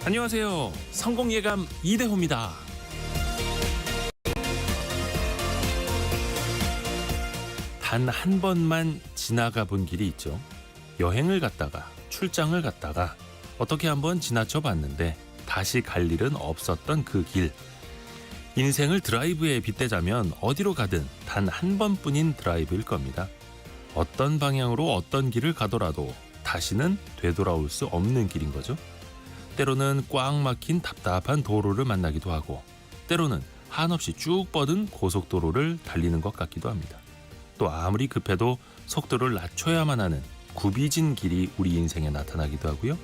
안녕하세요. 성공예감 이대호입니다. 단 한 번만 지나가 본 길이 있죠. 여행을 갔다가 출장을 갔다가 어떻게 한번 지나쳐 봤는데 다시 갈 일은 없었던 그 길. 인생을 드라이브에 빗대자면 어디로 가든 단 한 번뿐인 드라이브일 겁니다. 어떤 방향으로 어떤 길을 가더라도 다시는 되돌아올 수 없는 길인 거죠. 때로는 꽉 막힌 답답한 도로를 만나기도 하고 때로는 한없이 쭉 뻗은 고속도로를 달리는 것 같기도 합니다. 또 아무리 급해도 속도를 낮춰야만 하는 굽이진 길이 우리 인생에 나타나기도 하고요.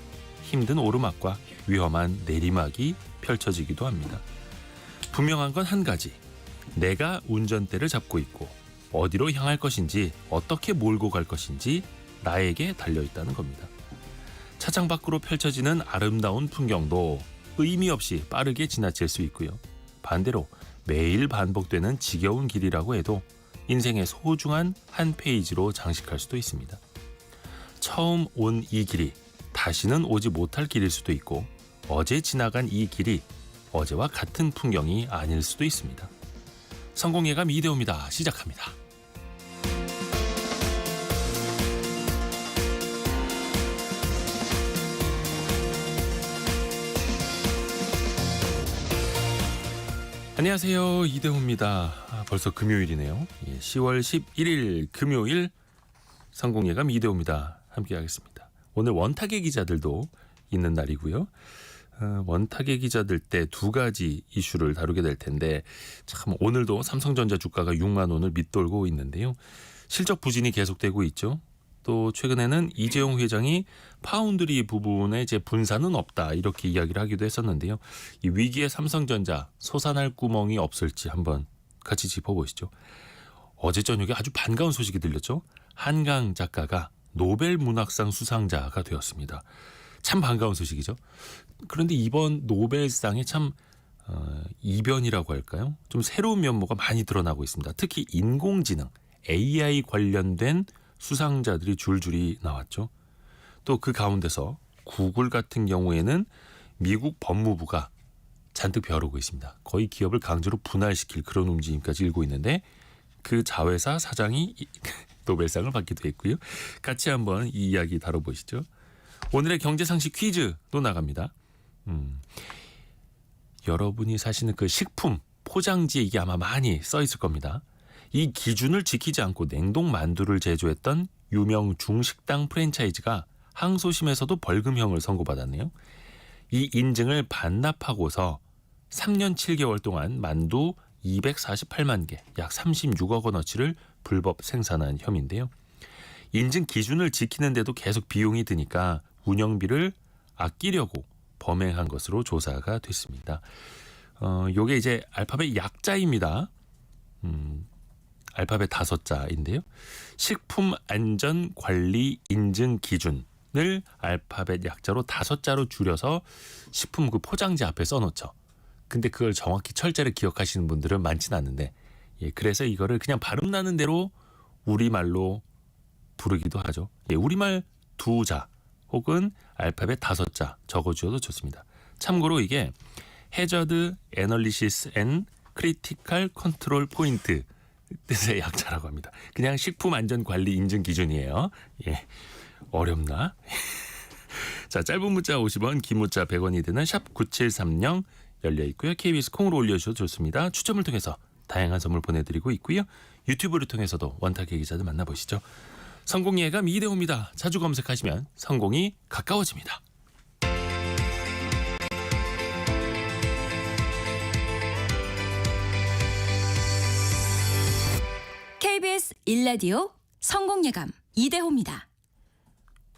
힘든 오르막과 위험한 내리막이 펼쳐지기도 합니다. 분명한 건 한 가지. 내가 운전대를 잡고 있고 어디로 향할 것인지 어떻게 몰고 갈 것인지 나에게 달려있다는 겁니다. 차창 밖으로 펼쳐지는 아름다운 풍경도 의미 없이 빠르게 지나칠 수 있고요. 반대로 매일 반복되는 지겨운 길이라고 해도 인생의 소중한 한 페이지로 장식할 수도 있습니다. 처음 온 이 길이 다시는 오지 못할 길일 수도 있고 어제 지나간 이 길이 어제와 같은 풍경이 아닐 수도 있습니다. 성공예감 이대호입니다. 시작합니다. 안녕하세요. 이대호입니다. 벌써 금요일이네요. 10월 11일 금요일 성공예감 이대호입니다. 함께 하겠습니다. 오늘 원탁의 기자들도 있는 날이고요. 원탁의 기자들 때 두 가지 이슈를 다루게 될 텐데 참 오늘도 삼성전자 주가가 6만 원을 밑돌고 있는데요. 실적 부진이 계속되고 있죠. 또 최근에는 이재용 회장이 파운드리 부분에 이제 분산은 없다 이렇게 이야기를 하기도 했었는데요. 이 위기의 삼성전자 솟아날 구멍이 없을지 한번 같이 짚어보시죠. 어제 저녁에 아주 반가운 소식이 들렸죠. 한강 작가가 노벨 문학상 수상자가 되었습니다. 참 반가운 소식이죠. 그런데 이번 노벨상에 참 이변이라고 할까요? 좀 새로운 면모가 많이 드러나고 있습니다. 특히 인공지능, AI 관련된 수상자들이 줄줄이 나왔죠. 또 그 가운데서 구글 같은 경우에는 미국 법무부가 잔뜩 벼르고 있습니다. 거의 기업을 강제로 분할시킬 그런 움직임까지 일고 있는데 그 자회사 사장이 노벨상을 받기도 했고요. 같이 한번 이 이야기 다뤄보시죠. 오늘의 경제상식 퀴즈도 나갑니다. 여러분이 사시는 그 식품 포장지에 이게 아마 많이 써 있을 겁니다. 이 기준을 지키지 않고 냉동 만두를 제조했던 유명 중식당 프랜차이즈가 항소심에서도 벌금형을 선고받았네요. 이 인증을 반납하고서 3년 7개월 동안 만두 248만 개, 약 36억 원어치를 불법 생산한 혐의인데요. 인증 기준을 지키는데도 계속 비용이 드니까 운영비를 아끼려고 범행한 것으로 조사가 됐습니다. 요게 이제 알파벳 약자입니다. 알파벳 5자인데요. 식품안전관리인증기준을 알파벳 약자로 5자로 줄여서 식품 그 포장지 앞에 써놓죠. 근데 그걸 정확히 철자를 기억하시는 분들은 많진 않은데 그래서 이거를 그냥 발음 나는 대로 우리말로 부르기도 하죠. 우리말 2자 혹은 알파벳 5자 적어주셔도 좋습니다. 참고로 이게 해저드 애널리시스 앤 크리티컬 컨트롤 포인트 뜻의 약자라고 합니다. 그냥 식품안전관리 인증 기준이에요. 어렵나? 자, 짧은 문자 50원, 긴 문자 100원이 되는 샵 9730 열려 있고요. KBS 콩으로 올려주셔도 좋습니다. 추첨을 통해서 다양한 선물 보내드리고 있고요. 유튜브를 통해서도 원탁의 기자들 만나보시죠. 성공예감 이대호입니다. 자주 검색하시면 성공이 가까워집니다. KBS 1라디오 성공예감 이대호입니다.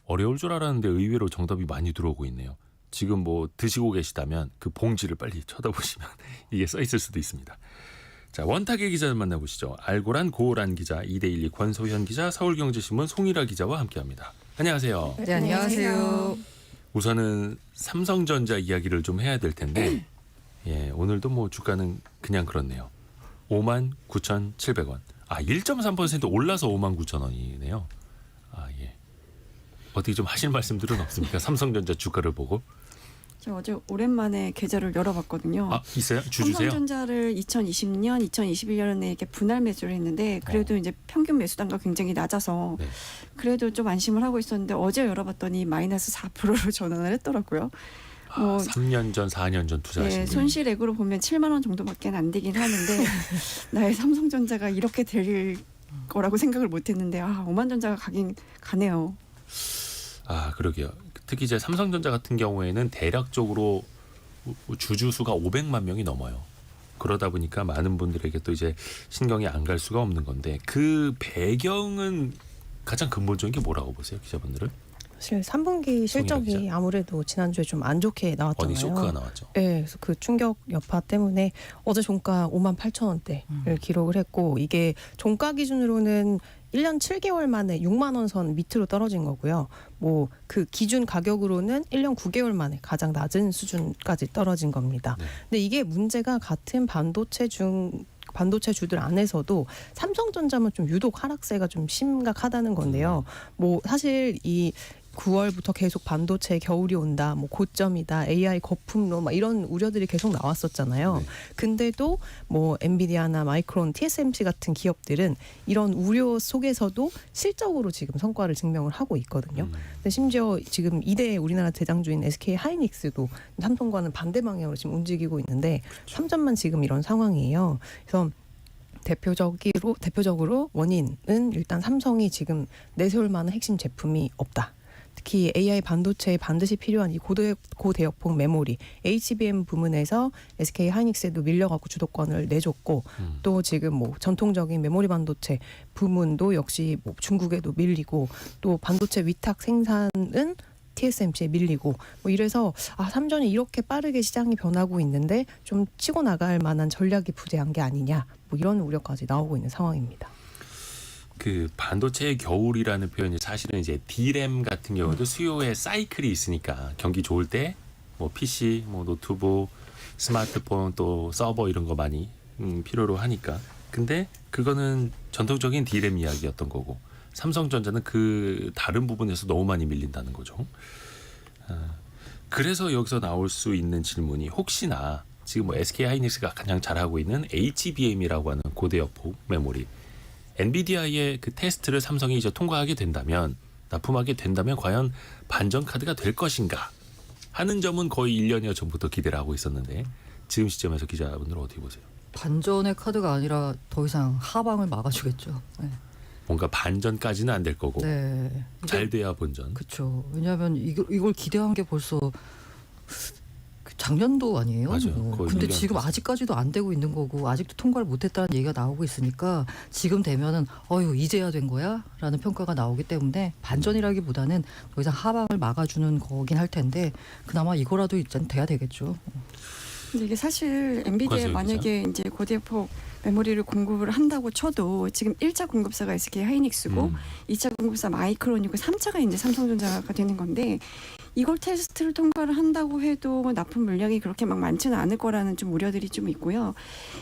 어려울 줄 알았는데 의외로 정답이 많이 들어오고 있네요. 지금 뭐 드시고 계시다면 그 봉지를 빨리 쳐다보시면 이게 써 있을 수도 있습니다. 자, 원탁의 기자를 만나보시죠. 알고란 고란 기자, 2대12 권소현 기자, 서울경제신문 송일아 기자와 함께합니다. 안녕하세요. 네, 안녕하세요. 우선은 삼성전자 이야기를 좀 해야 될 텐데 오늘도 뭐 주가는 그냥 그렇네요. 59,700원. 1.3% 올라서 59,000원이네요. 어떻게 좀 하실 말씀들은 없습니까? 삼성전자 주가를 보고. 제가 어제 오랜만에 계좌를 열어봤거든요. 아, 있어요? 주주세요? 삼성전자를 2020년, 2021년에 이렇게 분할 매수를 했는데 그래도 이제 평균 매수단가 굉장히 낮아서 네. 그래도 좀 안심을 하고 있었는데 어제 열어봤더니 마이너스 4%로 전환을 했더라고요. 아, 3년 전, 4년 전 투자하신 네, 분이. 손실액으로 보면 7만 원 정도밖에 안 되긴 하는데 나의 삼성전자가 이렇게 될 거라고 생각을 못했는데 5만 전자가 가긴 가네요. 아, 그러게요. 특히 이제 삼성전자 같은 경우에는 대략적으로 주주 수가 500만 명이 넘어요. 그러다 보니까 많은 분들에게 또 이제 신경이 안 갈 수가 없는 건데 그 배경은 가장 근본적인 게 뭐라고 보세요, 기자분들은? 사실 3분기 실적이 기자. 아무래도 지난주에 좀 안 좋게 나왔잖아요. 어닝 쇼크가 나왔죠. 네, 그래서 그 충격 여파 때문에 어제 종가 58,000원대를 기록을 했고 이게 종가 기준으로는 1년 7개월 만에 6만 원 선 밑으로 떨어진 거고요. 뭐 그 기준 가격으로는 1년 9개월 만에 가장 낮은 수준까지 떨어진 겁니다. 네. 근데 이게 문제가 같은 반도체 주들 안에서도 삼성전자만 좀 유독 하락세가 좀 심각하다는 건데요. 뭐 사실 이 9월부터 계속 반도체 겨울이 온다, 뭐 고점이다, AI 거품로 막 이런 우려들이 계속 나왔었잖아요. 네. 근데도 뭐 엔비디아나 마이크론, TSMC 같은 기업들은 이런 우려 속에서도 실적으로 지금 성과를 증명을 하고 있거든요. 근데 심지어 지금 2대 우리나라 대장주인 SK 하이닉스도 삼성과는 반대 방향으로 지금 움직이고 있는데 삼전만 지금 이런 상황이에요. 그래서 대표적으로 원인은 일단 삼성이 지금 내세울 만한 핵심 제품이 없다. 특히 AI 반도체에 반드시 필요한 이 고대역폭 메모리 HBM 부문에서 SK 하이닉스에도 밀려갖고 주도권을 내줬고 또 지금 뭐 전통적인 메모리 반도체 부문도 역시 뭐 중국에도 밀리고 또 반도체 위탁 생산은 TSMC에 밀리고 뭐 이래서 삼전이 이렇게 빠르게 시장이 변하고 있는데 좀 치고 나갈 만한 전략이 부재한 게 아니냐 뭐 이런 우려까지 나오고 있는 상황입니다. 그 반도체의 겨울이라는 표현이 사실은 이제 D램 같은 경우도 수요의 사이클이 있으니까 경기 좋을 때 뭐 PC, 뭐 노트북, 스마트폰 또 서버 이런 거 많이 필요로 하니까. 근데 그거는 전통적인 D램 이야기였던 거고 삼성전자는 그 다른 부분에서 너무 많이 밀린다는 거죠. 그래서 여기서 나올 수 있는 질문이 혹시나 지금 뭐 SK 하이닉스가 가장 잘하고 있는 HBM이라고 하는 고대역폭 메모리 엔비디아의 그 테스트를 삼성이 이제 통과하게 된다면 납품하게 된다면 과연 반전 카드가 될 것인가 하는 점은 거의 1년여 전부터 기대를 하고 있었는데 지금 시점에서 기자분들은 어떻게 보세요? 반전의 카드가 아니라 더 이상 하방을 막아주겠죠. 네. 뭔가 반전까지는 안 될 거고 네. 잘 돼야 본전. 그렇죠. 왜냐하면 이걸 기대한 게 벌써 그 작년도 아니에요. 맞아요. 거의 근데 1년 지금 됐어요. 아직까지도 안 되고 있는 거고 아직도 통과를 못했다는 얘기가 나오고 있으니까 지금 되면은 이제야 된 거야라는 평가가 나오기 때문에 반전이라기보다는 더 이상 하방을 막아주는 거긴 할 텐데 그나마 이거라도 일단 돼야 되겠죠. 근데 이게 사실 엔비디아 권수영 만약에 이제 고대역폭 메모리를 공급을 한다고 쳐도 지금 1차 공급사가 SK 하이닉스고 2차 공급사 마이크론이고 3차가 이제 삼성전자가 되는 건데 이걸 테스트를 통과를 한다고 해도 납품 물량이 그렇게 막 많지는 않을 거라는 좀 우려들이 좀 있고요.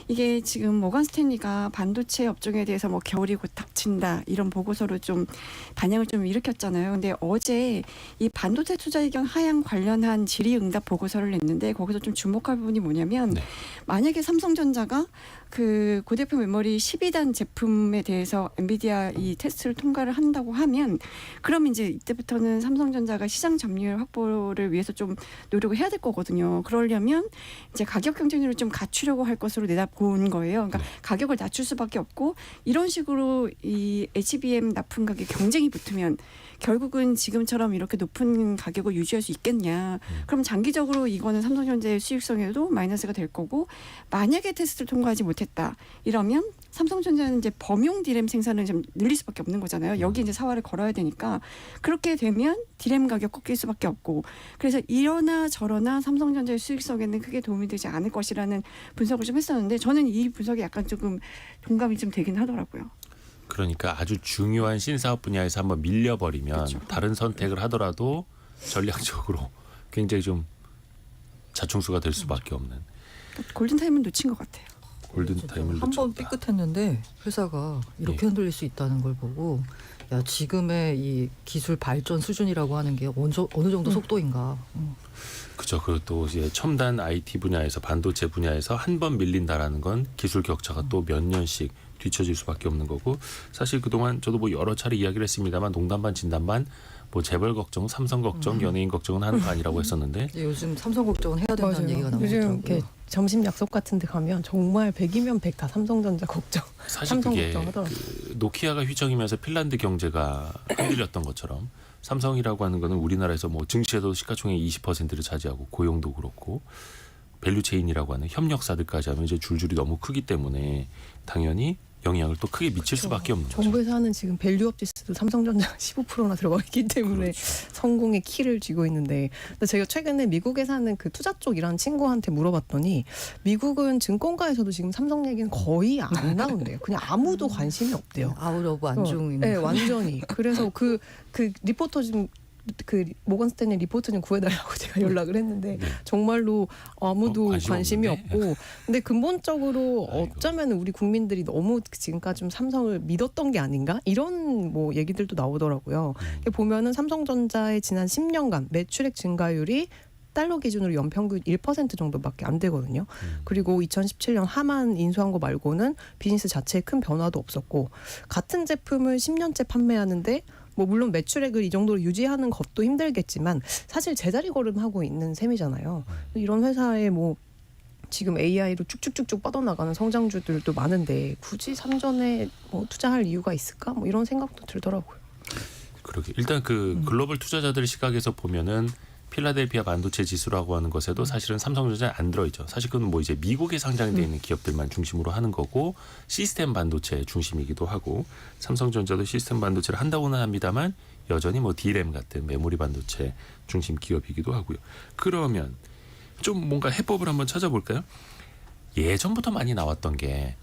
이게 지금 모건 스탠리가 반도체 업종에 대해서 뭐 겨울이 곧 닥친다 이런 보고서로 좀 반향을 좀 일으켰잖아요. 근데 어제 이 반도체 투자 의견 하향 관련한 질의응답 보고서를 냈는데 거기서 좀 주목할 부분이 뭐냐면 네. 만약에 삼성전자가 그 고대역폭 메모리 12단 제품에 대해서 엔비디아 이 테스트를 통과를 한다고 하면 그럼 이제 이때부터는 삼성전자가 시장 점유율 확보를 위해서 좀 노력을 해야 될 거거든요. 그러려면 이제 가격 경쟁률을 좀 갖추려고 할 것으로 내다본 거예요. 그러니까 가격을 낮출 수밖에 없고 이런 식으로 이 HBM 납품 가격 경쟁이 붙으면 결국은 지금처럼 이렇게 높은 가격을 유지할 수 있겠냐. 그럼 장기적으로 이거는 삼성전자의 수익성에도 마이너스가 될 거고 만약에 테스트를 통과하지 못했다. 이러면 삼성전자는 이제 범용 디램 생산을 좀 늘릴 수밖에 없는 거잖아요. 여기 이제 사활을 걸어야 되니까 그렇게 되면 디램 가격 꺾일 수밖에 없고 그래서 이러나 저러나 삼성전자의 수익성에는 크게 도움이 되지 않을 것이라는 분석을 좀 했었는데 저는 이 분석이 약간 조금 동감이 좀 되긴 하더라고요. 그러니까 아주 중요한 신사업 분야에서 한번 밀려버리면 그렇죠. 다른 선택을 하더라도 전략적으로 굉장히 좀 자충수가 될 수밖에 없는 골든타임은 놓친 것 같아요. 골든타임을 한 번 놓쳤다. 삐끗했는데 회사가 이렇게 흔들릴 수 있다는 걸 보고 야 지금의 이 기술 발전 수준이라고 하는 게 어느 정도 속도인가. 그죠. 그리고 또 이제 첨단 IT 분야에서 반도체 분야에서 한 번 밀린다라는 건 기술 격차가 또 몇 년씩 뒤처질 수밖에 없는 거고 사실 그동안 저도 뭐 여러 차례 이야기를 했습니다만 농담 반 진담 반뭐 재벌 걱정, 삼성 걱정, 연예인 걱정은 하는 거 아니라고 했었는데 요즘 삼성 걱정은 해야 된다는 맞아요. 얘기가 나오고 요즘 있더라고요. 이렇게 점심 약속 같은 데 가면 정말 100이면 100 다 삼성전자 걱정. 사실 삼성 그게 걱정하더라고요. 그 노키아가 휘청이면서 핀란드 경제가 흔들렸던 것처럼 삼성이라고 하는 거는 우리나라에서 뭐 증시에도 시가총액 20%를 차지하고 고용도 그렇고 밸류체인이라고 하는 협력사들까지 하면 이제 줄줄이 너무 크기 때문에 당연히 영향을 또 크게 미칠 수밖에 없는 거죠. 정부에서 하는 지금 밸류업 지수도 삼성전자가 15%나 들어가 있기 때문에 그렇죠. 성공의 키를 쥐고 있는데 근데 제가 최근에 미국에 사는 그 투자 쪽 일하는 친구한테 물어봤더니 미국은 증권가에서도 지금 삼성 얘기는 거의 안 나온대요. 그냥 아무도 관심이 없대요. 아웃 오브 안중인. 네, 완전히. 그래서 그 리포터 그 모건 스탠리 리포트 좀 구해달라고 제가 연락을 했는데 네. 정말로 아무도 관심이 없는데? 없고 근데 근본적으로 아이고. 어쩌면 우리 국민들이 너무 지금까지 좀 삼성을 믿었던 게 아닌가 이런 뭐 얘기들도 나오더라고요. 이게 보면은 삼성전자의 지난 10년간 매출액 증가율이 달러 기준으로 연평균 1% 정도밖에 안 되거든요. 그리고 2017년 하만 인수한 거 말고는 비즈니스 자체에 큰 변화도 없었고 같은 제품을 10년째 판매하는데 뭐 물론 매출액을 이 정도로 유지하는 것도 힘들겠지만 사실 제자리 걸음하고 있는 셈이잖아요. 이런 회사에 뭐 지금 AI로 쭉쭉쭉쭉 뻗어나가는 성장주들도 많은데 굳이 삼전에 뭐 투자할 이유가 있을까? 뭐 이런 생각도 들더라고요. 그러게 일단 그 글로벌 투자자들 시각에서 보면은 필라델피아 반도체 지수라고 하는 것에도 사실은 삼성전자에 안 들어있죠. 사실 그건 뭐 이제 미국에 상장되어 있는 기업들만 중심으로 하는 거고 시스템 반도체 중심이기도 하고 삼성전자도 시스템 반도체를 한다고는 합니다만 여전히 뭐 D램 같은 메모리 반도체 중심 기업이기도 하고요. 그러면 좀 뭔가 해법을 한번 찾아볼까요? 예전부터 많이 나왔던 게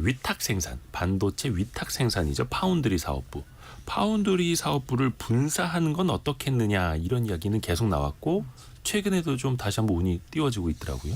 위탁 생산, 반도체 위탁 생산이죠. 파운드리 사업부. 파운드리 사업부를 분사하는 건 어떻겠느냐 이런 이야기는 계속 나왔고 최근에도 좀 다시 한번 운이 띄워지고 있더라고요.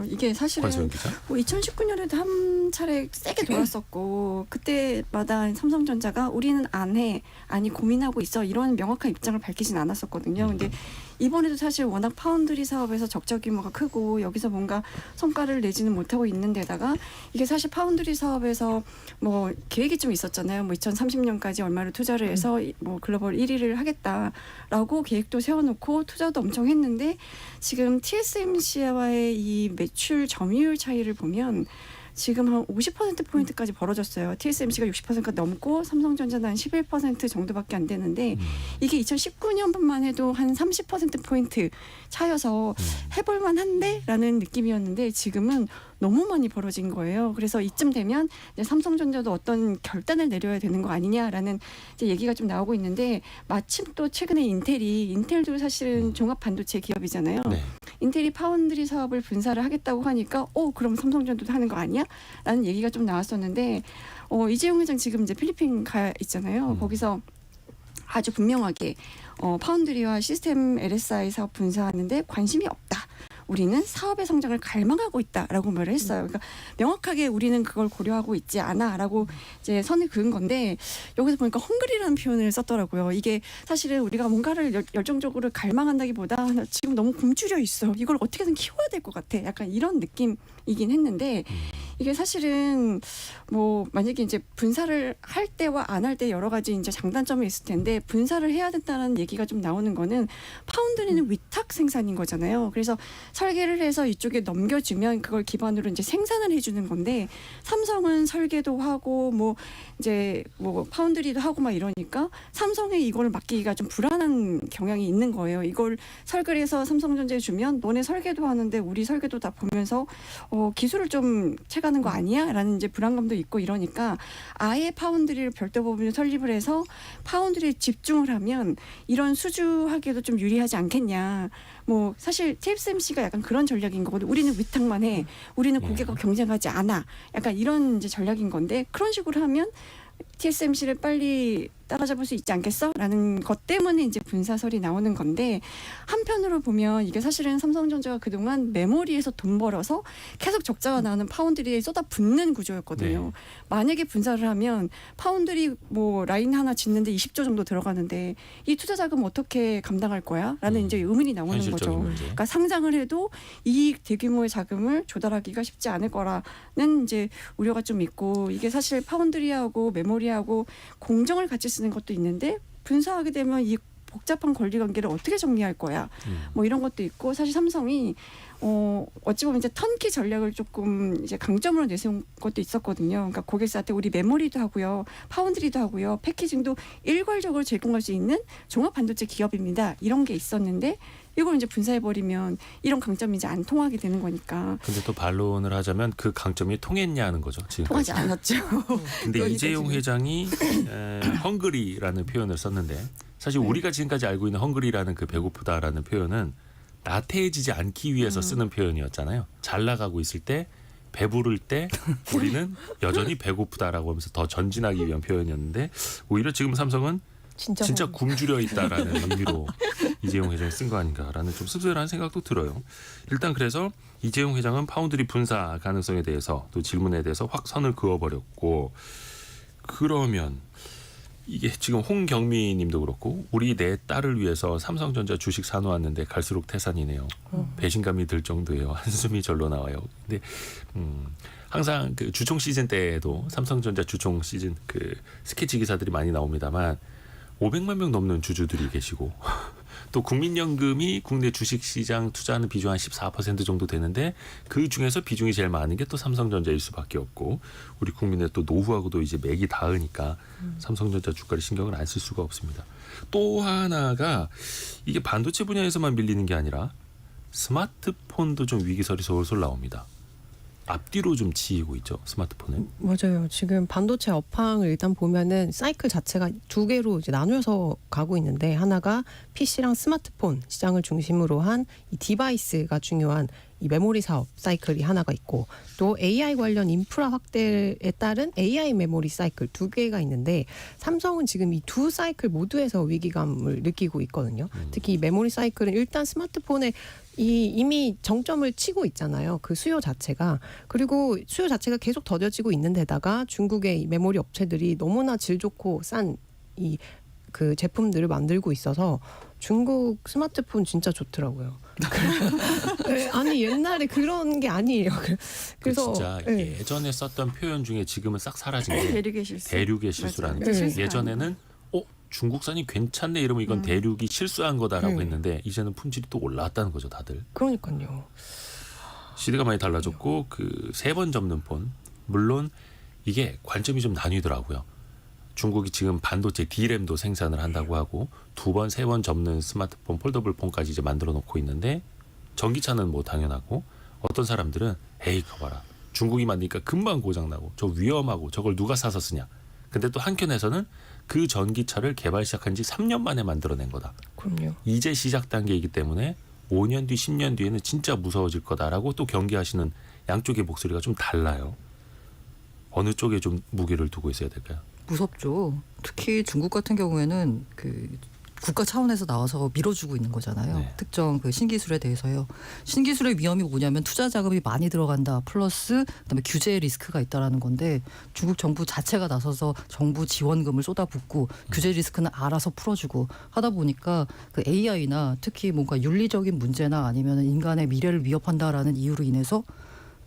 이게 사실은 권소영 기자. 뭐 2019년에도 한 차례 세게 돌았었고 그때마다 삼성전자가 우리는 안 해, 아니 고민하고 있어 이런 명확한 입장을 밝히진 않았었거든요. 근데 이번에도 사실 워낙 파운드리 사업에서 적자 규모가 크고 여기서 뭔가 성과를 내지는 못하고 있는 데다가 이게 사실 파운드리 사업에서 뭐 계획이 좀 있었잖아요. 뭐 2030년까지 얼마를 투자를 해서 뭐 글로벌 1위를 하겠다라고 계획도 세워놓고 투자도 엄청 했는데 지금 TSMC와의 이 매출 점유율 차이를 보면 지금 한 50%포인트까지 벌어졌어요. TSMC가 60%가 넘고 삼성전자는 한 11% 정도밖에 안 되는데 이게 2019년만 해도 한 30%포인트 차여서 해볼만 한데? 라는 느낌이었는데 지금은 너무 많이 벌어진 거예요. 그래서 이쯤 되면 이제 삼성전자도 어떤 결단을 내려야 되는 거 아니냐라는 이제 얘기가 좀 나오고 있는데 마침 또 최근에 인텔도 사실은 종합 반도체 기업이잖아요. 네. 인텔이 파운드리 사업을 분사를 하겠다고 하니까 그럼 삼성전자도 하는 거 아니야? 라는 얘기가 좀 나왔었는데 이재용 회장 지금 이제 필리핀 가 있잖아요. 거기서 아주 분명하게 파운드리와 시스템 LSI 사업 분사하는데 관심이 없다. 우리는 사업의 성장을 갈망하고 있다라고 말을 했어요. 그러니까 명확하게 우리는 그걸 고려하고 있지 않아라고 이제 선을 그은 건데 여기서 보니까 헝그리라는 표현을 썼더라고요. 이게 사실은 우리가 뭔가를 열정적으로 갈망한다기보다 나 지금 너무 굶주려 있어. 이걸 어떻게든 키워야 될 것 같아. 약간 이런 느낌이긴 했는데 이게 사실은 뭐 만약에 이제 분사를 할 때와 안 할 때 여러 가지 이제 장단점이 있을 텐데 분사를 해야 된다는 얘기가 좀 나오는 거는 파운드리는 위탁 생산인 거잖아요. 그래서 설계를 해서 이쪽에 넘겨주면 그걸 기반으로 이제 생산을 해주는 건데 삼성은 설계도 하고 뭐 이제 뭐 파운드리도 하고 막 이러니까 삼성에 이걸 맡기기가 좀 불안한 경향이 있는 거예요. 이걸 설계를 해서 삼성전자에 주면 너네 설계도 하는데 우리 설계도 다 보면서 기술을 좀 채가는 거 아니야? 라는 이제 불안감도 있고 이러니까 아예 파운드리를 별도 법인을 설립을 해서 파운드리에 집중을 하면 이런 수주하기에도 좀 유리하지 않겠냐. 뭐 사실 TSMC가 약간 그런 전략인 거거든요. 우리는 위탁만 해. 우리는 고객과 경쟁하지 않아. 약간 이런 이제 전략인 건데 그런 식으로 하면 TSMC를 빨리 따라잡을 수 있지 않겠어?라는 것 때문에 이제 분사설이 나오는 건데 한편으로 보면 이게 사실은 삼성전자가 그동안 메모리에서 돈 벌어서 계속 적자가 나는 파운드리에 쏟아붓는 구조였거든요. 네. 만약에 분사를 하면 파운드리 뭐 라인 하나 짓는데 20조 정도 들어가는데 이 투자 자금 어떻게 감당할 거야?라는 이제 의문이 나오는 현실적인 거죠. 문제. 그러니까 상장을 해도 이 대규모의 자금을 조달하기가 쉽지 않을 거라는 이제 우려가 좀 있고 이게 사실 파운드리하고 메모리하고 공정을 같이 쓰는 것도 있는데 분사하게 되면 이 복잡한 권리 관계를 어떻게 정리할 거야? 뭐 이런 것도 있고 사실 삼성이 어찌 보면 이제 턴키 전략을 조금 이제 강점으로 내세운 것도 있었거든요. 그러니까 고객사한테 우리 메모리도 하고요, 파운드리도 하고요, 패키징도 일괄적으로 제공할 수 있는 종합 반도체 기업입니다. 이런 게 있었는데 이걸 이제 분사해버리면 이런 강점이 이제 안 통하게 되는 거니까. 근데 또 반론을 하자면 그 강점이 통했냐는 거죠. 지금. 통하지 않았죠. 근데 그러니까 이재용 지금. 회장이 헝그리라는 표현을 썼는데 사실 우리가 지금까지 알고 있는 헝그리라는 그 배고프다라는 표현은 나태해지지 않기 위해서 쓰는 표현이었잖아요. 잘 나가고 있을 때 배부를 때 우리는 여전히 배고프다라고 하면서 더 전진하기 위한 표현이었는데 오히려 지금 삼성은 진짜 굶주려 있다라는 의미로 이재용 회장이 쓴 거 아닌가라는 좀 씁쓸한 생각도 들어요. 일단 그래서 이재용 회장은 파운드리 분사 가능성에 대해서 또 질문에 대해서 확 선을 그어버렸고 그러면 이게 지금 홍경미 님도 그렇고 우리 내 딸을 위해서 삼성전자 주식 사놓았는데 갈수록 태산이네요. 배신감이 들 정도예요. 한숨이 절로 나와요. 근데 항상 그 주총 시즌 때에도 삼성전자 주총 시즌 그 스케치 기사들이 많이 나옵니다만 500만 명 넘는 주주들이 계시고 또 국민연금이 국내 주식시장 투자하는 비중 한 14% 정도 되는데 그 중에서 비중이 제일 많은 게 또 삼성전자일 수밖에 없고 우리 국민의 또 노후하고도 이제 맥이 닿으니까 삼성전자 주가를 신경을 안 쓸 수가 없습니다. 또 하나가 이게 반도체 분야에서만 밀리는 게 아니라 스마트폰도 좀 위기설이 솔솔 나옵니다. 앞뒤로 좀 치이고 있죠, 스마트폰은. 맞아요. 지금 반도체 업황을 일단 보면은 사이클 자체가 두 개로 이제 나누어서 가고 있는데 하나가 PC랑 스마트폰 시장을 중심으로 한 이 디바이스가 중요한 이 메모리 사업 사이클이 하나가 있고 또 AI 관련 인프라 확대에 따른 AI 메모리 사이클 두 개가 있는데 삼성은 지금 이 두 사이클 모두에서 위기감을 느끼고 있거든요. 특히 이 메모리 사이클은 일단 스마트폰에 이미 정점을 치고 있잖아요. 그 수요 자체가. 그리고 수요 자체가 계속 더뎌지고 있는 데다가 중국의 이 메모리 업체들이 너무나 질 좋고 싼 이 그 제품들을 만들고 있어서 중국 스마트폰 진짜 좋더라고요. 아니 옛날에 그런 게 아니에요. 그래서 진짜 네. 예전에 썼던 표현 중에 지금은 싹 사라진 게 대륙의 실수. 대륙의 실수라는 맞아요. 게 실수가 예전에는 중국산이 괜찮네 이러면 이건 대륙이 실수한 거다라고 했는데 이제는 품질이 또 올라왔다는 거죠, 다들. 그러니까요. 시대가 많이 달라졌고 그 세 번 접는 폰 물론 이게 관점이 좀 나뉘더라고요. 중국이 지금 반도체 D램도 생산을 한다고 하고 두 번, 세 번 접는 스마트폰, 폴더블 폰까지 이제 만들어 놓고 있는데 전기차는 뭐 당연하고 어떤 사람들은 에이 그거 봐라. 중국이 만드니까 금방 고장나고 저 위험하고 저걸 누가 사서 쓰냐. 근데 또 한켠에서는 그 전기차를 개발 시작한 지 3년 만에 만들어낸 거다. 그럼요. 이제 시작 단계이기 때문에 5년 뒤, 10년 뒤에는 진짜 무서워질 거다라고 또 경계하시는 양쪽의 목소리가 좀 달라요. 어느 쪽에 좀 무게를 두고 있어야 될까요? 무섭죠. 특히 중국 같은 경우에는 그 국가 차원에서 나와서 밀어주고 있는 거잖아요. 네. 특정 그 신기술에 대해서요. 신기술의 위험이 뭐냐면 투자 자금이 많이 들어간다. 플러스 그다음에 규제 리스크가 있다라는 건데 중국 정부 자체가 나서서 정부 지원금을 쏟아붓고 규제 리스크는 알아서 풀어주고 하다 보니까 그 AI나 특히 뭔가 윤리적인 문제나 아니면 인간의 미래를 위협한다라는 이유로 인해서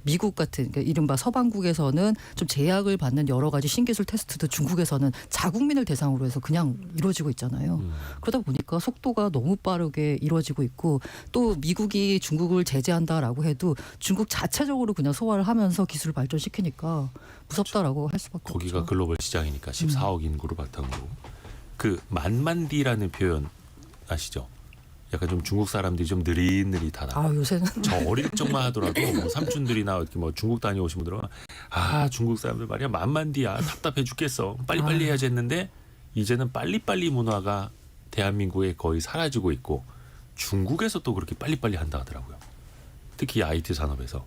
미국 같은 그러니까 이른바 서방국에서는 좀 제약을 받는 여러 가지 신기술 테스트도 중국에서는 자국민을 대상으로 해서 그냥 이루어지고 있잖아요. 그러다 보니까 속도가 너무 빠르게 이루어지고 있고 또 미국이 중국을 제재한다라고 해도 중국 자체적으로 그냥 소화를 하면서 기술을 발전시키니까 무섭다라고 할 수밖에 거기가 없죠. 글로벌 시장이니까 14억 인구를 바탕으로 그 만만디라는 표현 아시죠? 약간 좀 중국 사람들이 좀 느릿느릿하다. 아 요새는 저 어릴 적만 하더라도 뭐 삼촌들이나 이렇게 뭐 중국 다녀오신 분들은 중국 사람들 말이야 만만디야 답답해 죽겠어 빨리빨리 해야지 했는데 이제는 빨리빨리 문화가 대한민국에 거의 사라지고 있고 중국에서 또 그렇게 빨리빨리 한다 하더라고요. 특히 IT 산업에서.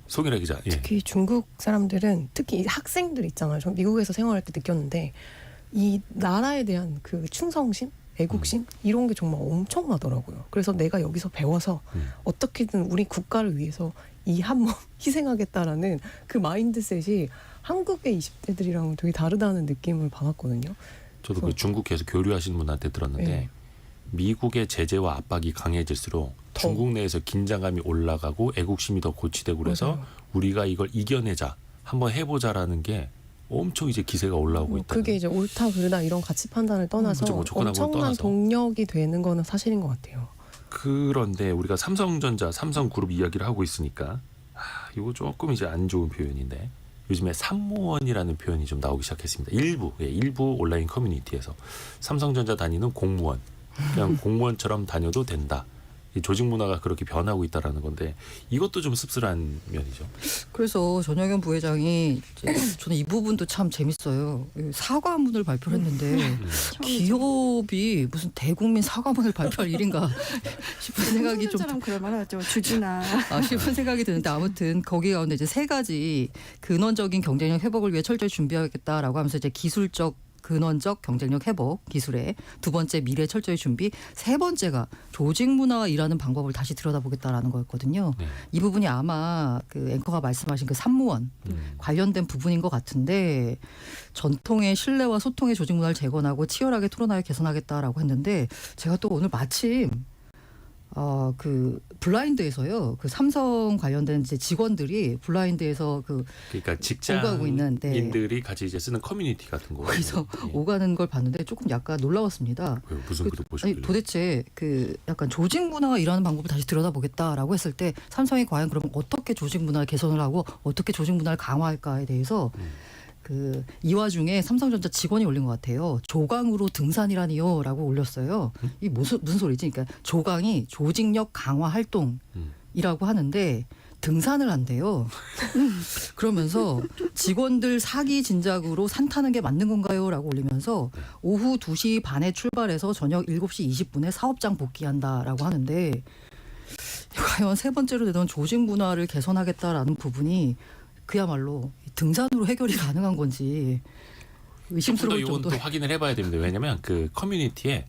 송일아 기자. 예. 특히 중국 사람들은 특히 학생들 있잖아요. 저 미국에서 생활할 때 느꼈는데 이 나라에 대한 그 충성심, 애국심 이런 게 정말 엄청나더라고요. 그래서 내가 여기서 배워서 어떻게든 우리 국가를 위해서 이 한 몸 희생하겠다라는 그 마인드셋이 한국의 20대들이랑 되게 다르다는 느낌을 받았거든요. 저도 그 중국에서 교류하시는 분한테 들었는데 네. 미국의 제재와 압박이 강해질수록 더. 중국 내에서 긴장감이 올라가고 애국심이 더 고취되고 그래서 맞아요. 우리가 이걸 이겨내자, 한번 해보자라는 게 엄청 이제 기세가 올라오고 있다. 그게 이제 옳다 그르다 이런 가치 판단을 떠나서 그렇죠. 뭐 조건하고는 엄청난 떠나서. 동력이 되는 거는 사실인 것 같아요. 그런데 우리가 삼성전자, 삼성그룹 이야기를 하고 있으니까 이거 조금 이제 안 좋은 표현인데 요즘에 삼무원이라는 표현이 좀 나오기 시작했습니다. 일부 온라인 커뮤니티에서 삼성전자 다니는 공무원, 그냥 공무원처럼 다녀도 된다. 이 조직 문화가 그렇게 변하고 있다라는 건데 이것도 좀 씁쓸한 면이죠. 그래서 전영현 부회장이 이제 저는 이 부분도 참 재밌어요. 사과문을 발표를 했는데 기업이 무슨 대국민 사과문을 발표할 일인가 싶은 생각이 좀 삼성전자랑 그럴 만하죠. 주주나 싶은 생각이 드는데 아무튼 거기 가운데 이제 세 가지 근원적인 경쟁력 회복을 위해 철저히 준비하겠다라고 하면서 이제 기술적 근원적 경쟁력 회복 기술에 두 번째 미래 철저히 준비 세 번째가 조직 문화와 일하는 방법을 다시 들여다보겠다라는 거였거든요. 네. 이 부분이 아마 그 앵커가 말씀하신 그 삼무원 관련된 부분인 것 같은데 전통의 신뢰와 소통의 조직 문화를 재건하고 치열하게 토론하여 개선하겠다라고 했는데 제가 또 오늘 마침 그 블라인드에서요. 그 삼성 관련된 이제 직원들이 블라인드에서 그 그러니까 오가고 있는, 네. 직장인들이 같이 이제 쓰는 커뮤니티 같은 거. 거기서 예. 오가는 걸 봤는데 조금 약간 놀라웠습니다. 왜요? 무슨 글을 아니, 보셨길래? 도대체 그 약간 조직 문화가 일하는 방법을 다시 들여다보겠다라고 했을 때 삼성이 과연 그러면 어떻게 조직 문화를 개선을 하고 어떻게 조직 문화를 강화할까에 대해서 그 이 와중에 삼성전자 직원이 올린 것 같아요. 조강으로 등산이라니요라고 올렸어요. 이 무슨 소리지? 그러니까 조강이 조직력 강화 활동이라고 하는데 등산을 한대요. 그러면서 직원들 사기 진작으로 산 타는 게 맞는 건가요?라고 올리면서 오후 2시 반에 출발해서 저녁 7시 20분에 사업장 복귀한다라고 하는데 과연 세 번째로 내던 조직 문화를 개선하겠다라는 부분이 그야말로 등산으로 해결이 가능한 건지 의심스러울 조금 더 정도. 이건 또 확인을 해봐야 됩니다. 왜냐하면 그 커뮤니티에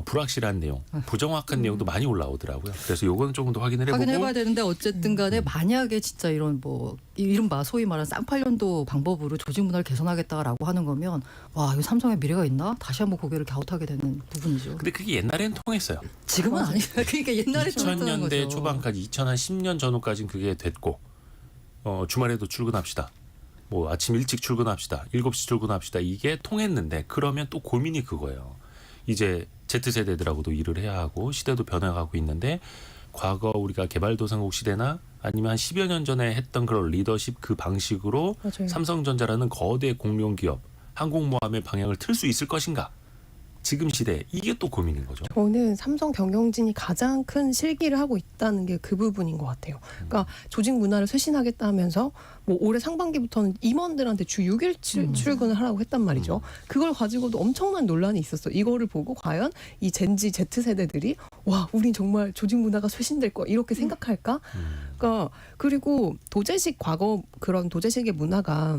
불확실한 내용, 부정확한 내용도 많이 올라오더라고요. 그래서 요거는 조금 더 확인을 해보고 확인해봐야 되는데 어쨌든 간에 만약에 진짜 이런 뭐 이른바 소위 말하는 쌍팔년도 방법으로 조직 문화를 개선하겠다라고 하는 거면 와 이거 삼성의 미래가 있나? 다시 한번 고개를 갸웃하게 되는 부분이죠. 근데 그게 옛날엔 통했어요. 지금은 아니에요. 그러니까 옛날에 좀 했던 2000년대 거죠. 초반까지 2010년 전후까지는 그게 됐고 주말에도 출근합시다. 뭐 아침 일찍 출근합시다. 7시 출근합시다. 이게 통했는데 그러면 또 고민이 그거예요. 이제 Z세대들하고도 일을 해야 하고 시대도 변해가고 있는데 과거 우리가 개발도상국 시대나 아니면 한 10여 년 전에 했던 그런 리더십 그 방식으로 맞아요. 삼성전자라는 거대 공룡기업 항공모함의 방향을 틀 수 있을 것인가? 지금 시대 이게 또 고민인 거죠. 저는 삼성 경영진이 가장 큰 실기를 하고 있다는 게 그 부분인 것 같아요. 그러니까 조직 문화를 쇄신하겠다 하면서 뭐 올해 상반기부터는 임원들한테 주 6일 출근을 하라고 했단 말이죠. 그걸 가지고도 엄청난 논란이 있었어요. 이거를 보고 과연 이 젠지 Z세대들이 와, 우린 정말 조직 문화가 쇄신될 거야 이렇게 생각할까? 그러니까 그리고 도제식 과거 그런 도제식의 문화가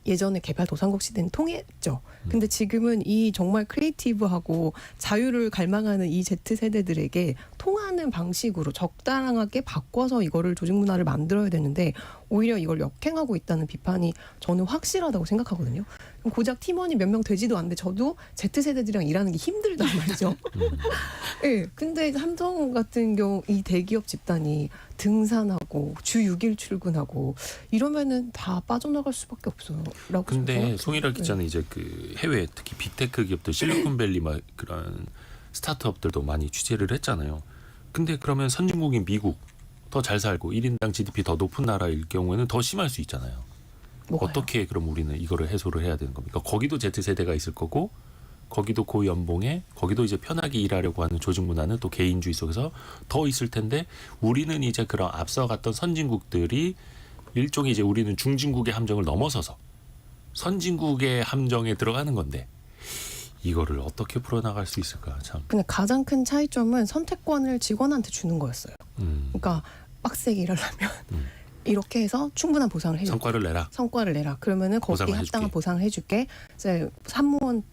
예전에 개발도상국 시대는 통했죠. 근데 지금은 이 정말 크리에이티브하고 자유를 갈망하는 이 Z세대들에게 통하는 방식으로 적당하게 바꿔서 이거를 조직 문화를 만들어야 되는데 오히려 이걸 역행하고 있다는 비판이 저는 확실하다고 생각하거든요. 고작 팀원이 몇 명 되지도 않는데 저도 Z세대들이랑 일하는 게 힘들단 말이죠. 네, 근데 삼성 같은 경우 이 대기업 집단이 등산하고 주 6일 출근하고 이러면은 다 빠져나갈 수밖에 없어요. 라고 근데 생각해요. 송일학 기자는 이제 그 해외 특히 빅테크 기업들 실리콘밸리 막 그런 스타트업들도 많이 취재를 했잖아요. 근데 그러면 선진국인 미국 더 잘 살고 1인당 GDP 더 높은 나라일 경우에는 더 심할 수 있잖아요. 뭐가요? 어떻게 그럼 우리는 이거를 해소를 해야 되는 겁니까? 거기도 Z세대가 있을 거고 거기도 고연봉에 거기도 이제 편하게 일하려고 하는 조직 문화는 또 개인주의 속에서 더 있을 텐데 우리는 이제 그런 앞서갔던 선진국들이 일종의 이제 우리는 중진국의 함정을 넘어서서 선진국의 함정에 들어가는 건데 이거를 어떻게 풀어나갈 수 있을까 참. 근데 가장 큰 차이점은 선택권을 직원한테 주는 거였어요. 그러니까 빡세게 일하려면 이렇게 해서 충분한 보상을 해줘. 성과를 내라. 그러면은 거기에 보상을 합당한 해줄게. 보상을 해줄게. 이제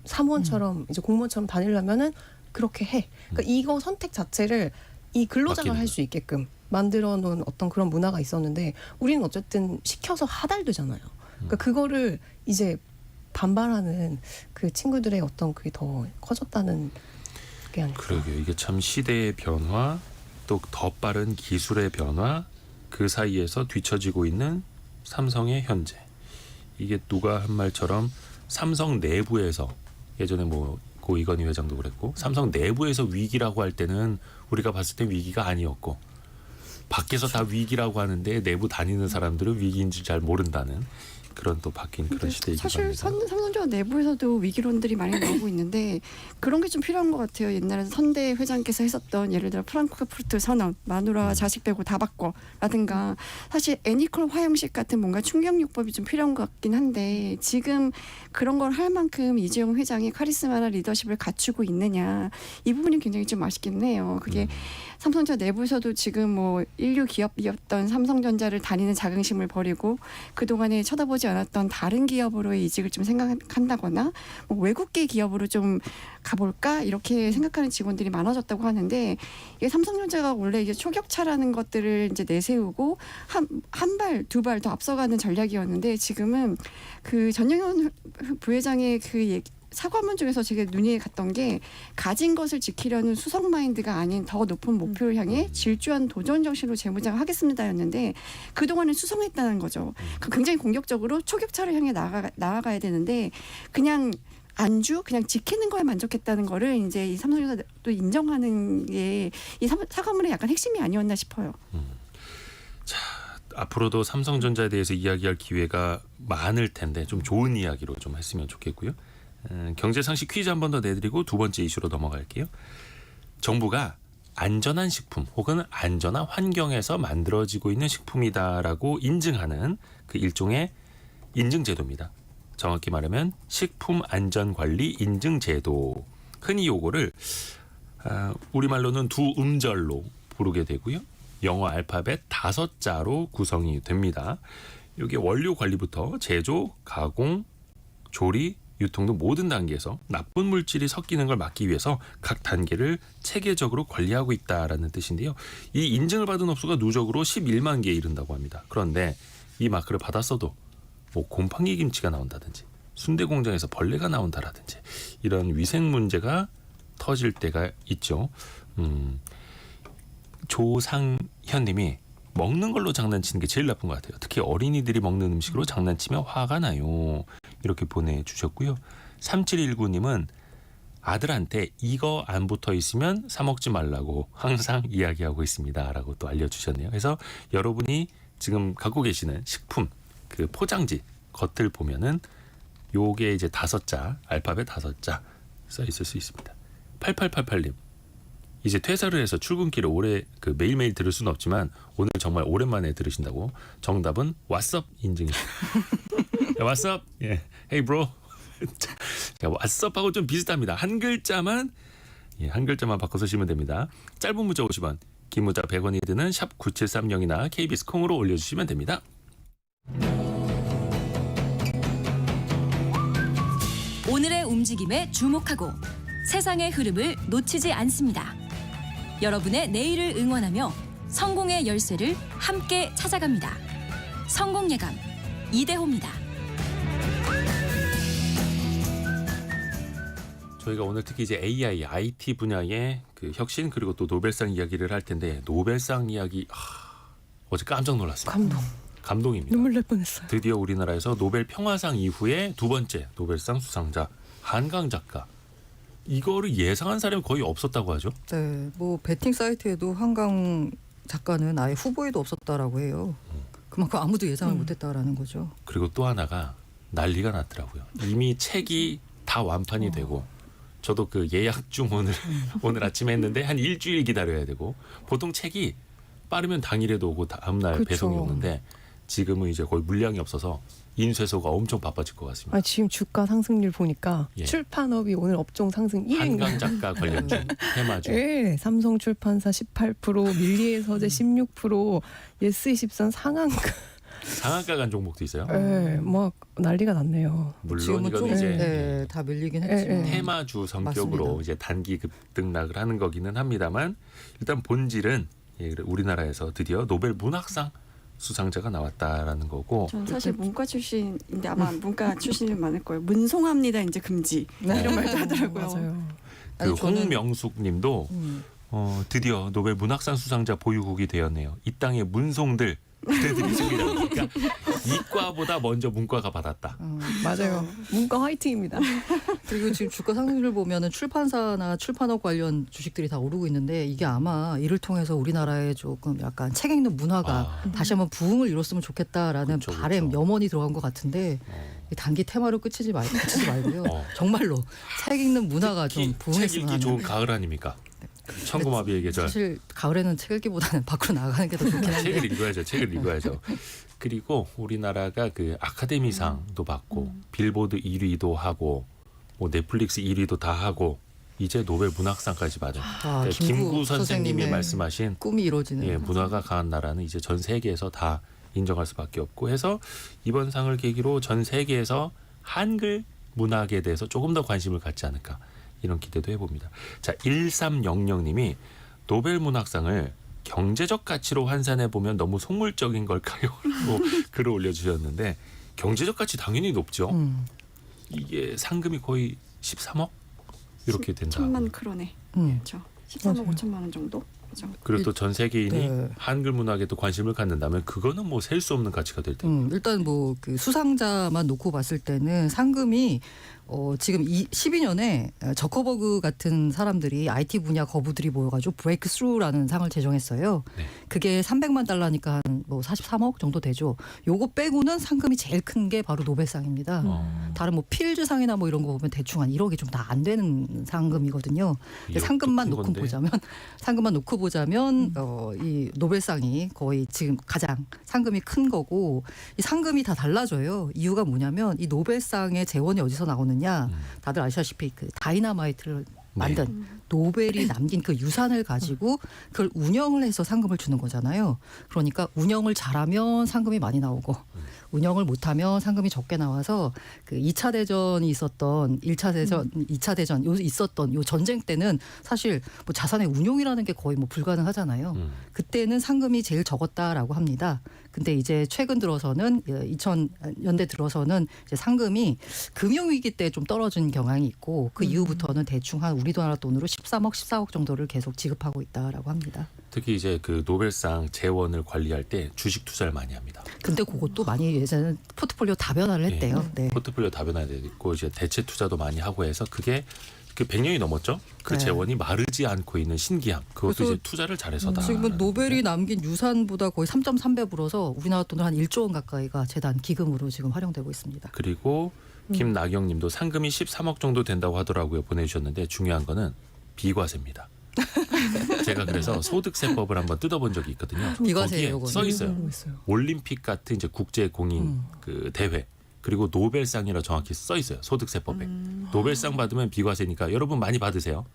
사무원처럼 이제 공무원처럼 다니려면은 그렇게 해. 그러니까 이거 선택 자체를 이 근로자가 맡기는 할 수 있게끔 만들어 놓은 어떤 그런 문화가 있었는데 우리는 어쨌든 시켜서 하달되잖아요. 그러니까 그거를 이제 반발하는 그 친구들의 어떤 그게 더 커졌다는 게 아닐까. 그러게요. 이게 참 시대의 변화, 또 더 빠른 기술의 변화, 그 사이에서 뒤처지고 있는 삼성의 현재. 이게 누가 한 말처럼 삼성 내부에서 예전에 뭐 고 이건희 회장도 그랬고 삼성 내부에서 위기라고 할 때는 우리가 봤을 때 위기가 아니었고 밖에서 다 위기라고 하는데 내부 다니는 사람들은 위기인지 잘 모른다는 그런 또 바뀐 그런 시대이기도 사실 합니다. 삼성전자 내부에서도 위기론들이 많이 나오고 있는데 그런 게 좀 필요한 것 같아요. 옛날에 선대 회장께서 했었던 예를 들어 프랑크푸르트 선언, 마누라 자식 빼고 다 바꿔라든가 사실 애니컬 화형식 같은 뭔가 충격요법이 좀 필요한 것 같긴 한데 지금 그런 걸 할 만큼 이재용 회장이 카리스마나 리더십을 갖추고 있느냐 이 부분이 굉장히 좀 아쉽긴 해요. 그게 삼성전자 내부에서도 지금 뭐 인류 기업이었던 삼성전자를 다니는 자긍심을 버리고 그동안에 쳐다보지 않았던 다른 기업으로의 이직을 좀 생각한다거나 뭐 외국계 기업으로 좀 가볼까 이렇게 생각하는 직원들이 많아졌다고 하는데 이게 삼성전자가 원래 이제 초격차라는 것들을 이제 내세우고 한 발, 두 발 더 앞서가는 전략이었는데 지금은 그 전영현 부회장의 그 얘기 사과문 중에서 제가 눈이 갔던 게 가진 것을 지키려는 수석 마인드가 아닌 더 높은 목표를 향해 질주한 도전 정신으로 재무장하겠습니다였는데 그동안은 수성했다는 거죠. 굉장히 공격적으로 초격차를 향해 나아가야 되는데 그냥 안주 그냥 지키는 거에 만족했다는 거를 이제 이 삼성전자도 인정하는 게 이 사과문의 약간 핵심이 아니었나 싶어요. 앞으로도 삼성전자에 대해서 이야기할 기회가 많을 텐데 좀 좋은 이야기로 좀 했으면 좋겠고요. 경제상식 퀴즈 한 번 더 내드리고 두 번째 이슈로 넘어갈게요. 정부가 안전한 식품 혹은 안전한 환경에서 만들어지고 있는 식품이다라고 인증하는 그 일종의 인증제도입니다. 정확히 말하면 식품안전관리 인증제도. 흔히 요거를 우리말로는 두 음절로 부르게 되고요. 영어 알파벳 5자로 구성이 됩니다. 이게 원료 관리부터 제조, 가공, 조리, 유통 등 모든 단계에서 나쁜 물질이 섞이는 걸 막기 위해서 각 단계를 체계적으로 관리하고 있다라는 뜻인데요. 이 인증을 받은 업소가 누적으로 11만 개에 이른다고 합니다. 그런데 이 마크를 받았어도 뭐 곰팡이 김치가 나온다든지 순대 공장에서 벌레가 나온다라든지 이런 위생 문제가 터질 때가 있죠. 조상현 님이 먹는 걸로 장난치는 게 제일 나쁜 것 같아요. 특히 어린이들이 먹는 음식으로 장난치면 화가 나요. 이렇게 보내주셨고요. 3719님은 아들한테 이거 안 붙어 있으면 사 먹지 말라고 항상 이야기하고 있습니다. 라고 또 알려주셨네요. 그래서 여러분이 지금 갖고 계시는 식품 그 포장지 겉을 보면은 요게 이제 5자 알파벳 5자 써 있을 수 있습니다. 8888님 이제 퇴사를 해서 출근길을 그 매일매일 들을 수는 없지만 오늘 정말 오랜만에 들으신다고. 정답은 왓썹 인증입니다. 왓썹? 예. Hey bro. 왓썹하고 좀 비슷합니다. 한 글자만 바꿔서 쓰시면 됩니다. 짧은 문자 50원, 긴 문자 100원이 드는 샵 9730이나 KBS 콩으로 올려주시면 됩니다. 오늘의 움직임에 주목하고 세상의 흐름을 놓치지 않습니다. 여러분의 내일을 응원하며 성공의 열쇠를 함께 찾아갑니다. 성공예감 이대호입니다. 저희가 오늘 특히 이제 AI, IT 분야의 그 혁신 그리고 또 노벨상 이야기를 할 텐데 노벨상 이야기 어제 깜짝 놀랐습니다. 감동입니다. 눈물 날 뻔했어요. 드디어 우리나라에서 노벨 평화상 이후에 두 번째 노벨상 수상자 한강 작가. 이거를 예상한 사람이 거의 없었다고 하죠. 네, 뭐 베팅 사이트에도 한강 작가는 아예 후보에도 없었다라고 해요. 그만큼 아무도 예상을 못했다라는 거죠. 그리고 또 하나가 난리가 났더라고요. 이미 책이 다 완판이 되고 저도 그 예약 중 오늘 아침에 했는데 한 일주일 기다려야 되고 보통 책이 빠르면 당일에도 오고 다음날 그쵸. 배송이 오는데 지금은 이제 거의 물량이 없어서 인쇄소가 엄청 바빠질 것 같습니다. 아, 지금 주가 상승률 보니까 예. 출판업이 오늘 업종 상승 1위인가요? 한강 작가 관련주, 테마주. 네, 삼성출판사 18%, 밀리에서제 16%, 예스24 상한가 간 종목도 있어요. 네, 막 난리가 났네요. 물론 지금은 이건 좀 이제 네, 다 밀리긴 했지만 테마주 성격으로 맞습니다. 이제 단기 급등락을 하는 거기는 합니다만 일단 본질은 우리나라에서 드디어 노벨 문학상 수상자가 나왔다라는 거고. 전 사실 문과 출신인데 아마 문과 출신이 많을 거예요. 문송합니다 이제 금지 이런 말도 하더라고요. 맞아요. 그 아니, 저는- 홍명숙님도 드디어 노벨 문학상 수상자 보유국이 되었네요. 이 땅의 문송들 그대들이 승리다. 그러니까 이과보다 먼저 문과가 받았다. 맞아요. 문과 화이팅입니다. 그리고 지금 주가 상승률 보면은 출판사나 출판업 관련 주식들이 다 오르고 있는데 이게 아마 이를 통해서 우리나라에 조금 약간 책 읽는 문화가 다시 한번 부흥을 이뤘으면 좋겠다라는 그쵸, 바램 그쵸. 염원이 들어간 것 같은데 이 단기 테마로 그치지 말고요. 정말로 책 읽는 문화가 좀 책 부흥했으면 읽기 하는. 좋은 가을 아닙니까? 천고마비의 계절. 사실 가을에는 책 읽기보다는 밖으로 나가는 게 더 좋긴 한데. 책을 읽어야죠. 책을 읽어야죠. 그리고 우리나라가 그 아카데미상도 받고 빌보드 1위도 하고 뭐 넷플릭스 1위도 다 하고 이제 노벨 문학상까지 받은 아, 그러니까 김구 선생님이 선생님의 말씀하신 꿈이 이루어지는. 예, 문화가 강한 나라는 이제 전 세계에서 다 인정할 수밖에 없고 해서 이번 상을 계기로 전 세계에서 한글 문학에 대해서 조금 더 관심을 갖지 않을까 이런 기대도 해봅니다. 자, 1300님이 노벨 문학상을 경제적 가치로 환산해 보면 너무 속물적인 걸까요? 라고 글을 올려주셨는데 경제적 가치 당연히 높죠. 이게 상금이 거의 13억 이렇게 된다. 1천만 크로네. 음. 그렇죠. 13억 맞아요. 5천만 원 정도. 그죠. 그리고 또 전 세계인이 네. 한글 문학에 또 관심을 갖는다면 그거는 뭐 셀 수 없는 가치가 될 텐데. 일단 뭐 그 수상자만 놓고 봤을 때는 상금이 지금 12년에 저커버그 같은 사람들이 IT 분야 거부들이 모여가지고 브레이크 스루라는 상을 제정했어요. 네. 그게 300만 달러니까 한 뭐 43억 정도 되죠. 요거 빼고는 상금이 제일 큰 게 바로 노벨상입니다. 다른 뭐 필즈상이나 뭐 이런 거 보면 대충 한 1억이 좀 다 안 되는 상금이거든요. 근데 이것도 상금만 큰 놓고 건데. 보자면 이 노벨상이 거의 지금 가장 상금이 큰 거고 이 상금이 다 달라져요. 이유가 뭐냐면 이 노벨상의 재원이 어디서 나오느냐? 다들 아시다시피 그 다이너마이트를 만든 노벨이 남긴 그 유산을 가지고 그걸 운영을 해서 상금을 주는 거잖아요. 그러니까 운영을 잘하면 상금이 많이 나오고 운영을 못하면 상금이 적게 나와서 그 2차 대전이 있었던 1차 대전, 2차 대전 있었던 요 전쟁 때는 사실 뭐 자산의 운용이라는 게 거의 뭐 불가능하잖아요. 그때는 상금이 제일 적었다라고 합니다. 근데 이제 최근 들어서는 2000년대 들어서는 이제 상금이 금융위기 때 좀 떨어진 경향이 있고 그 이후부터는 대충 한 우리나라 돈으로 13억, 14억 정도를 계속 지급하고 있다라고 합니다. 특히 이제 그 노벨상 재원을 관리할 때 주식 투자를 많이 합니다. 근데 그것도 많이 예전에 포트폴리오 다변화를 했대요. 예. 네. 포트폴리오 다변화돼 있고 이제 대체 투자도 많이 하고 해서 그게 그 100년이 넘었죠. 그 네. 재원이 마르지 않고 있는 신기함. 그것도 그래서 이제 투자를 잘해서다. 지금은 노벨이 남긴 유산보다 거의 3.3배 불어서 우리나라 돈으로 한 1조 원 가까이가 재단 기금으로 지금 활용되고 있습니다. 그리고 김나경님도 상금이 13억 정도 된다고 하더라고요. 보내주셨는데 중요한 거는 비과세입니다. 제가 그래서 소득세법을 한번 뜯어본 적이 있거든요. 비과세예요, 거기에 그거는. 써 있어요. 있어요. 올림픽 같은 이제 국제 공인 그 대회 그리고 노벨상이라 정확히 써 있어요. 소득세법에. 노벨상 받으면 비과세니까 여러분 많이 받으세요.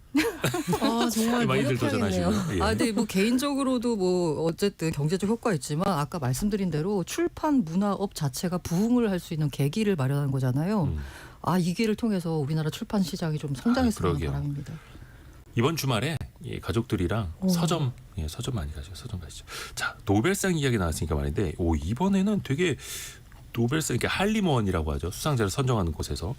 아, 정말 많이들 노력해야겠네요. 도전하시고요. 예. 아, 근데 뭐 개인적으로도 뭐 어쨌든 경제적 효과 있지만 아까 말씀드린 대로 출판 문화업 자체가 부흥을 할 수 있는 계기를 마련하는 거잖아요. 아, 이 기회를 통해서 우리나라 출판 시장이 좀 성장했으면 하는 그러게요. 바람입니다. 이번 주말에 예, 가족들이랑 서점 많이 가죠. 서점 가시죠. 자, 노벨상 이야기 나왔으니까 말인데 이번에는 되게 노벨상 이렇게 할리먼이라고 하죠. 수상자를 선정하는 곳에서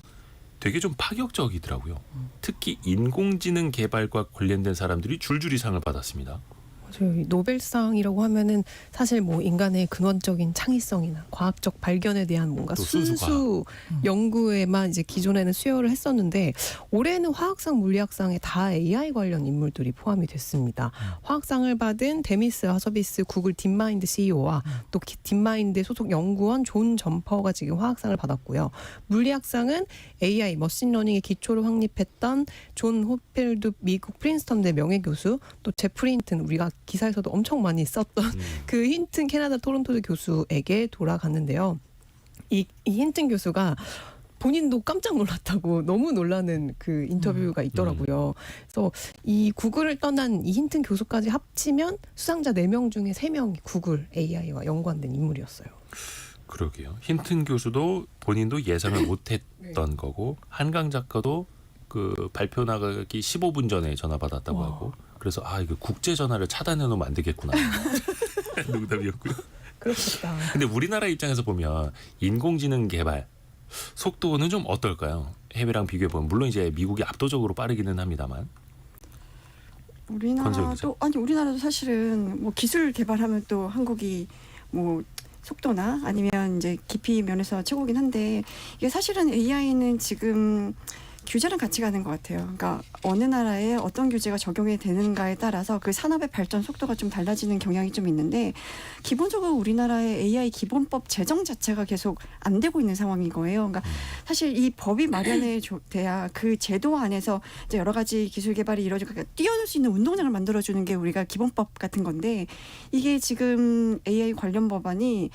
되게 좀 파격적이더라고요. 특히 인공지능 개발과 관련된 사람들이 줄줄이 상을 받았습니다. 맞아요. 이 노벨상이라고 하면은 사실 뭐 인간의 근원적인 창의성이나 과학적 발견에 대한 뭔가 또 순수 순수 연구에만 이제 기존에는 수여를 했었는데 올해는 화학상, 물리학상에 다 AI 관련 인물들이 포함이 됐습니다. 화학상을 받은 데미스 하서비스 구글 딥마인드 CEO와 또 딥마인드 소속 연구원 존 점퍼가 지금 화학상을 받았고요. 물리학상은 AI 머신러닝의 기초를 확립했던 존 호필드 미국 프린스턴대 명예교수, 또 제프리 힌튼 우리가 기사에서도 엄청 많이 썼던 그 힌튼 캐나다 토론토대 교수에게 돌아갔는데요. 이 힌튼 교수가 본인도 깜짝 놀랐다고 너무 놀라는 그 인터뷰가 있더라고요. 그래서 이 구글을 떠난 이 힌튼 교수까지 합치면 수상자 4명 중에 3명이 구글 AI와 연관된 인물이었어요. 그러게요. 힌튼 교수도 본인도 예상을 못했던 거고 한강 작가도 그 발표 나가기 15분 전에 전화 받았다고 와. 하고 그래서 이거 국제 전화를 차단해 놓으면 안 되겠구나. 농담이었고요. 그렇겠다. 근데 우리나라 입장에서 보면 인공지능 개발 속도는 좀 어떨까요? 해외랑 비교해 보면 물론 이제 미국이 압도적으로 빠르기는 합니다만. 우리나라도 아니 우리나라도 사실은 뭐 기술 개발하면 또 한국이 뭐 속도나 아니면 이제 깊이 면에서 최고긴 한데 이게 사실은 AI는 지금 규제랑 같이 가는 것 같아요. 그러니까 어느 나라에 어떤 규제가 적용이 되는가에 따라서 그 산업의 발전 속도가 좀 달라지는 경향이 좀 있는데 기본적으로 우리나라의 AI 기본법 제정 자체가 계속 안 되고 있는 상황인 거예요. 그러니까 사실 이 법이 마련해 돼야 그 제도 안에서 이제 여러 가지 기술 개발이 이루어지고 그러니까 뛰어놀 수 있는 운동장을 만들어주는 게 우리가 기본법 같은 건데 이게 지금 AI 관련 법안이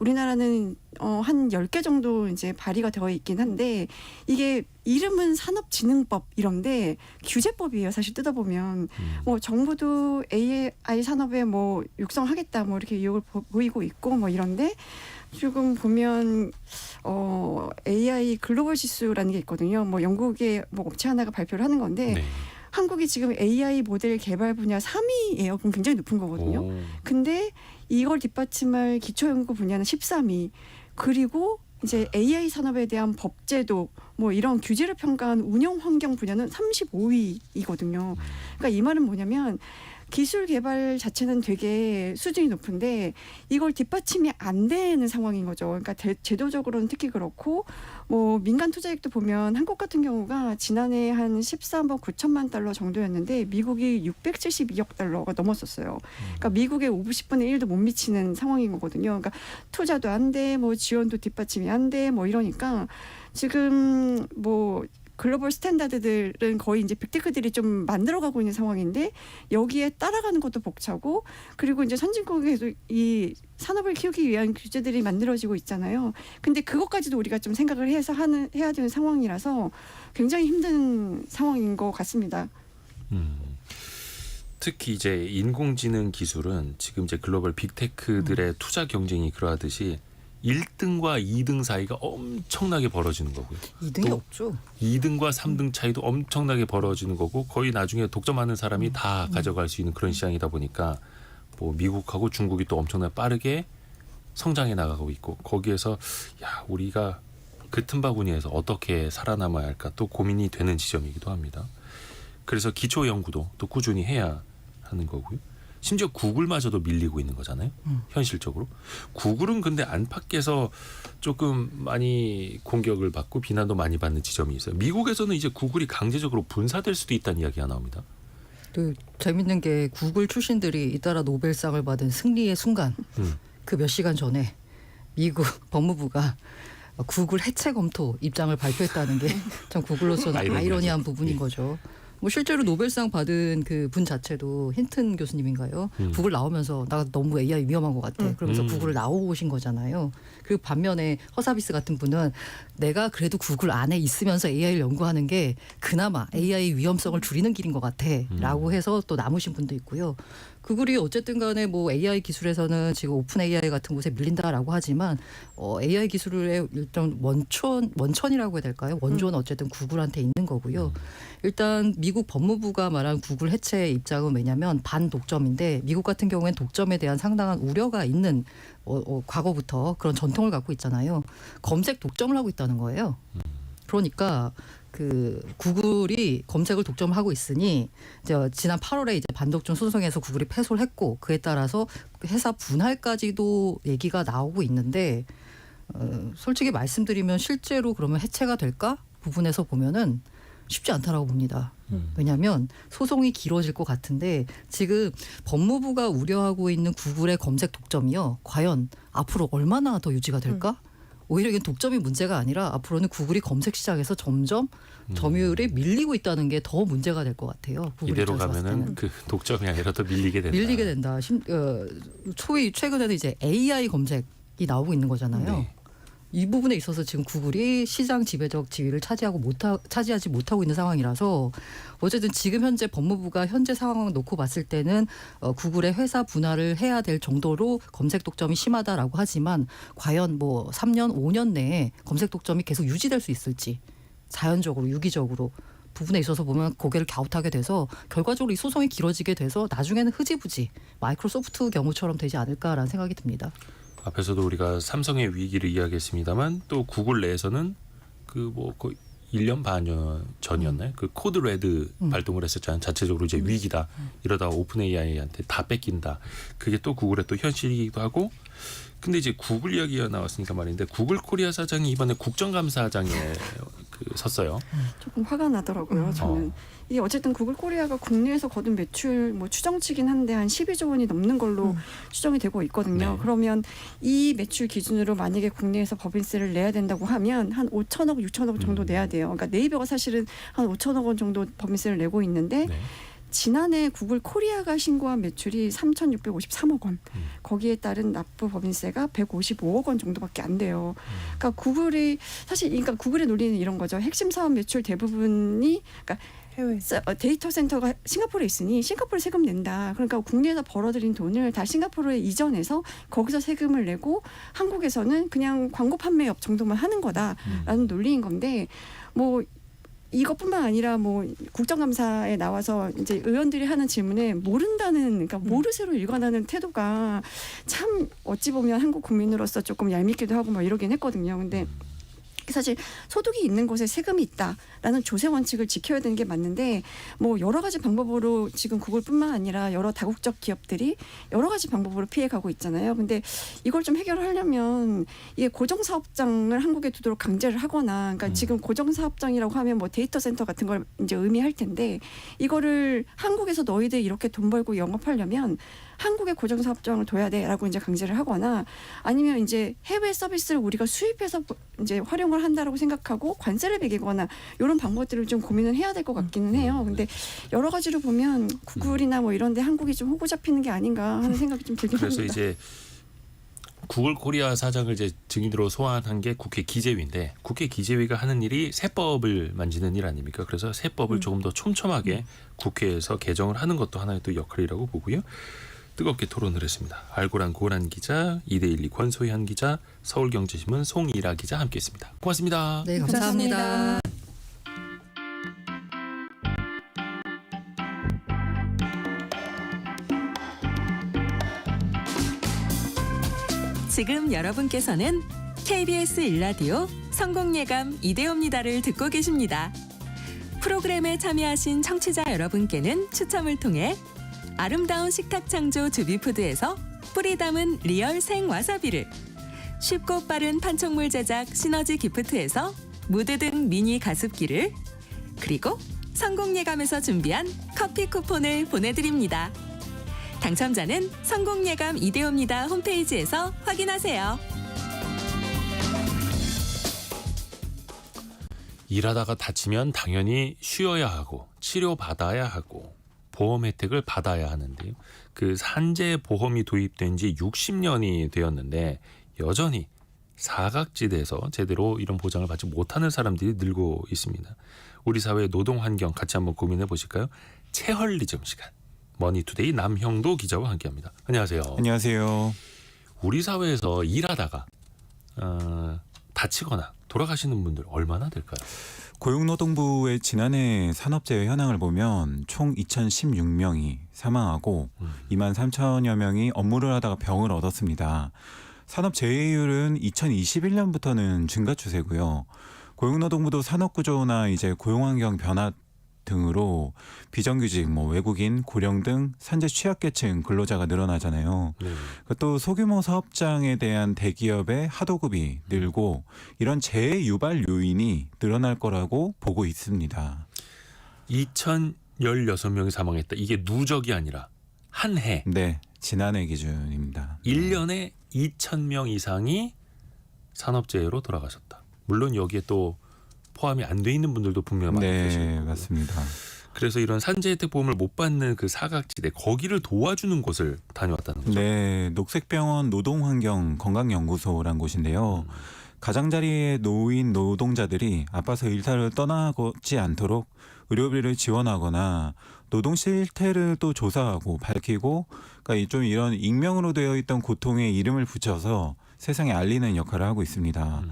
우리나라는 한 10개 정도 이제 발의가 되어 있긴 한데 이게 이름은 산업진흥법 이런데 규제법이에요. 사실 뜯어보면 뭐 정부도 AI 산업에 뭐 육성하겠다 뭐 이렇게 의욕을 보이고 있고 뭐 이런데 지금 보면 AI 글로벌 지수라는 게 있거든요. 뭐 영국의 뭐 업체 하나가 발표를 하는 건데 네. 한국이 지금 AI 모델 개발 분야 3위예요. 그럼 굉장히 높은 거거든요. 오. 근데 이걸 뒷받침할 기초연구 분야는 13위. 그리고 이제 AI 산업에 대한 법제도 뭐 이런 규제를 평가한 운영 환경 분야는 35위이거든요. 그러니까 이 말은 뭐냐면 기술 개발 자체는 되게 수준이 높은데 이걸 뒷받침이 안 되는 상황인 거죠. 그러니까 제도적으로는 특히 그렇고 뭐 민간 투자액도 보면 한국 같은 경우가 지난해 한 13억 9천만 달러 정도였는데 미국이 672억 달러가 넘었었어요. 그러니까 미국의 50분의 1도 못 미치는 상황인 거거든요. 그러니까 투자도 안 돼, 뭐 지원도 뒷받침이 안 돼, 뭐 이러니까 지금 뭐 글로벌 스탠다드들은 거의 이제 빅테크들이 좀 만들어가고 있는 상황인데 여기에 따라가는 것도 벅차고 그리고 이제 선진국에도 이 산업을 키우기 위한 규제들이 만들어지고 있잖아요. 근데 그것까지도 우리가 좀 생각을 해서 해야 되는 상황이라서 굉장히 힘든 상황인 것 같습니다. 특히 이제 인공지능 기술은 지금 이제 글로벌 빅테크들의 투자 경쟁이 그러하듯이 1등과 2등 사이가 엄청나게 벌어지는 거고요. 2등이 또 없죠. 2등과 3등 차이도 엄청나게 벌어지는 거고 거의 나중에 독점하는 사람이 다 가져갈 수 있는 그런 시장이다 보니까 뭐 미국하고 중국이 또 엄청나게 빠르게 성장해 나가고 있고 거기에서 우리가 그 틈바구니에서 어떻게 살아남아야 할까 또 고민이 되는 지점이기도 합니다. 그래서 기초 연구도 또 꾸준히 해야 하는 거고요. 심지어 구글마저도 밀리고 있는 거잖아요. 현실적으로. 구글은 근데 안팎에서 조금 많이 공격을 받고 비난도 많이 받는 지점이 있어요. 미국에서는 이제 구글이 강제적으로 분사될 수도 있다는 이야기가 나옵니다. 또 재밌는 게 구글 출신들이 잇따라 노벨상을 받은 승리의 순간 그 몇 시간 전에 미국 법무부가 구글 해체 검토 입장을 발표했다는 게 참 구글로서는 아이러니한 부분인 거죠. 뭐 실제로 노벨상 받은 그 분 자체도 힌튼 교수님인가요? 구글 나오면서 나 너무 AI 위험한 것 같아. 그러면서 구글을 나오신 거잖아요. 그리고 반면에 허사비스 같은 분은 내가 그래도 구글 안에 있으면서 AI를 연구하는 게 그나마 AI 위험성을 줄이는 길인 것 같아. 라고 해서 또 남으신 분도 있고요. 구글이 어쨌든 간에 뭐 AI 기술에서는 지금 오픈 AI 같은 곳에 밀린다라고 하지만 AI 기술의 일단 원천이라고 해야 될까요? 원조는 어쨌든 구글한테 있는 거고요. 일단 미국 법무부가 말한 구글 해체 입장은 왜냐하면 반독점인데 미국 같은 경우에는 독점에 대한 상당한 우려가 있는 과거부터 그런 전통을 갖고 있잖아요. 검색 독점을 하고 있다는 거예요. 그러니까 그 구글이 검색을 독점하고 있으니 이제 지난 8월에 이제 반독점 소송에서 구글이 패소를 했고 그에 따라서 회사 분할까지도 얘기가 나오고 있는데 솔직히 말씀드리면 실제로 그러면 해체가 될까 부분에서 보면은 쉽지 않다라고 봅니다. 왜냐하면 소송이 길어질 것 같은데 지금 법무부가 우려하고 있는 구글의 검색 독점이요. 과연 앞으로 얼마나 더 유지가 될까? 오히려 이게 독점이 문제가 아니라 앞으로는 구글이 검색 시장에서 점점 점유율이 밀리고 있다는 게 더 문제가 될 것 같아요. 이대로 가면은 그 독점이 아니라 더 밀리게 된다. 밀리게 된다. 최근에는 이제 AI 검색이 나오고 있는 거잖아요. 네. 이 부분에 있어서 지금 구글이 시장 지배적 지위를 차지하지 못하고 있는 상황이라서 어쨌든 지금 현재 법무부가 현재 상황을 놓고 봤을 때는 구글의 회사 분할을 해야 될 정도로 검색 독점이 심하다라고 하지만 과연 뭐 3년, 5년 내에 검색 독점이 계속 유지될 수 있을지 자연적으로 유기적으로 부분에 있어서 보면 고개를 갸웃하게 돼서 결과적으로 이 소송이 길어지게 돼서 나중에는 흐지부지 마이크로소프트 경우처럼 되지 않을까라는 생각이 듭니다. 앞에서도 우리가 삼성의 위기를 이야기했습니다만 또 구글 내에서는 그 1년 반 전이었나요? 그 코드 레드 발동을 했었잖아요. 자체적으로 이제 위기다. 이러다가 오픈 AI한테 다 뺏긴다. 그게 또 구글의 또 현실이기도 하고. 근데 이제 구글 이야기가 나왔으니까 말인데 구글 코리아 사장이 이번에 국정감사장에 섰어요. 조금 화가 나더라고요. 저는 이게 어쨌든 구글 코리아가 국내에서 거둔 매출 뭐 추정치긴 한데 한 12조 원이 넘는 걸로 추정이 되고 있거든요. 네. 그러면 이 매출 기준으로 만약에 국내에서 법인세를 내야 된다고 하면 한 5천억, 6천억 정도 내야 돼요. 그러니까 네이버가 사실은 한 5천억 원 정도 법인세를 내고 있는데 네. 지난해 구글 코리아가 신고한 매출이 3,653억 원. 거기에 따른 납부 법인세가 155억 원 정도밖에 안 돼요. 그러니까 구글이 사실 그러니까 구글의 논리는 이런 거죠. 핵심 사업 매출 대부분이 그러니까 해외. 데이터 센터가 싱가포르에 있으니 싱가포르 세금 낸다. 그러니까 국내에서 벌어들인 돈을 다 싱가포르에 이전해서 거기서 세금을 내고 한국에서는 그냥 광고 판매업 정도만 하는 거다라는 논리인 건데 뭐 이것뿐만 아니라 뭐 국정감사에 나와서 이제 의원들이 하는 질문에 모른다는 그러니까 모르쇠로 일관하는 태도가 참 어찌 보면 한국 국민으로서 조금 얄밉기도 하고 뭐 이러긴 했거든요. 근데 사실 소득이 있는 곳에 세금이 있다라는 조세 원칙을 지켜야 되는 게 맞는데 뭐 여러 가지 방법으로 지금 구글뿐만 아니라 여러 다국적 기업들이 여러 가지 방법으로 피해가고 있잖아요. 근데 이걸 좀 해결하려면 이게 고정사업장을 한국에 두도록 강제를 하거나 그러니까 지금 고정사업장이라고 하면 뭐 데이터 센터 같은 걸 이제 의미할 텐데 이거를 한국에서 너희들 이렇게 돈 벌고 영업하려면 한국에 고정사업장을 둬야 돼라고 이제 강제를 하거나 아니면 이제 해외 서비스를 우리가 수입해서 이제 활용을 한다라고 생각하고 관세를 매기거나 이런 방법들을 좀 고민을 해야 될 것 같기는 해요. 근데 여러 가지로 보면 구글이나 뭐 이런데 한국이 좀 호구 잡히는 게 아닌가 하는 생각이 좀 들긴 그래서 합니다. 이제 구글 코리아 사장을 이제 증인으로 소환한 게 국회 기재위인데 국회 기재위가 하는 일이 세법을 만지는 일 아닙니까? 그래서 세법을 조금 더 촘촘하게 국회에서 개정을 하는 것도 하나의 또 역할이라고 보고요. 뜨겁게 토론을 했습니다. 알고란 고란 기자, 이데일리 권소희한 기자, 서울경제신문 송일아 기자 함께했습니다. 고맙습니다. 네, 감사합니다. 지금 여러분께서는 KBS 1라디오 성공예감 이대호입니다를 듣고 계십니다. 프로그램에 참여하신 청취자 여러분께는 추첨을 통해 아름다운 식탁 창조 주비푸드에서 뿌리 담은 리얼 생 와사비를, 쉽고 빠른 판촉물 제작 시너지 기프트에서 무드 등 미니 가습기를, 그리고 성공예감에서 준비한 커피 쿠폰을 보내드립니다. 당첨자는 성공예감 이대호입니다 홈페이지에서 확인하세요. 일하다가 다치면 당연히 쉬어야 하고 치료받아야 하고 보험 혜택을 받아야 하는데요. 그 산재 보험이 도입된 지 60년이 되었는데 여전히 사각지대에서 제대로 이런 보장을 받지 못하는 사람들이 늘고 있습니다. 우리 사회의 노동 환경 같이 한번 고민해 보실까요? 체헐리즘 시간. 머니투데이 남형도 기자와 함께합니다. 안녕하세요. 안녕하세요. 우리 사회에서 일하다가 다치거나 돌아가시는 분들 얼마나 될까요? 고용노동부의 지난해 산업재해 현황을 보면 총 2016명이 사망하고 2만 3천여 명이 업무를 하다가 병을 얻었습니다. 산업재해율은 2021년부터는 증가 추세고요. 고용노동부도 산업구조나 이제 고용환경 변화 등으로 비정규직, 외국인, 고령 등 산재 취약계층 근로자가 늘어나잖아요. 네. 또 소규모 사업장에 대한 대기업의 하도급이 늘고 이런 재해 유발 요인이 늘어날 거라고 보고 있습니다. 2016명이 사망했다. 이게 누적이 아니라 한 해. 네, 지난해 기준입니다. 1년에 2,000명 이상이 산업재해로 돌아가셨다. 물론 여기에 또 포함이 안 돼 있는 분들도 분명 많이 계시고. 네, 맞습니다. 그래서 이런 산재 혜택 보험을 못 받는 그 사각지대 거기를 도와주는 곳을 다녀왔다는 거죠. 네, 녹색병원 노동환경 건강연구소란 곳인데요. 가장자리에 놓인 노동자들이 아파서 일터를 떠나지 않도록 의료비를 지원하거나 노동 실태를 또 조사하고 밝히고, 그러니까 좀 이런 익명으로 되어 있던 고통에 이름을 붙여서 세상에 알리는 역할을 하고 있습니다.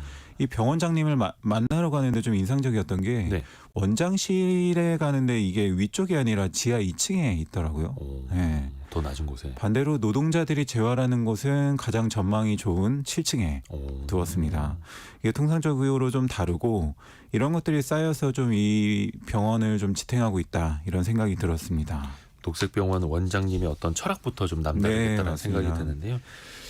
이 병원장님을 만나러 가는데 좀 인상적이었던 게 네. 원장실에 가는데 이게 위쪽이 아니라 지하 2층에 있더라고요. 오, 네. 더 낮은 곳에. 반대로 노동자들이 재활하는 곳은 가장 전망이 좋은 7층에 오. 두었습니다. 이게 통상적으로 좀 다르고 이런 것들이 쌓여서 좀 이 병원을 좀 지탱하고 있다, 이런 생각이 들었습니다. 녹색병원 원장님의 어떤 철학부터 좀 남다르겠다는 네, 생각이 맞습니다. 드는데요.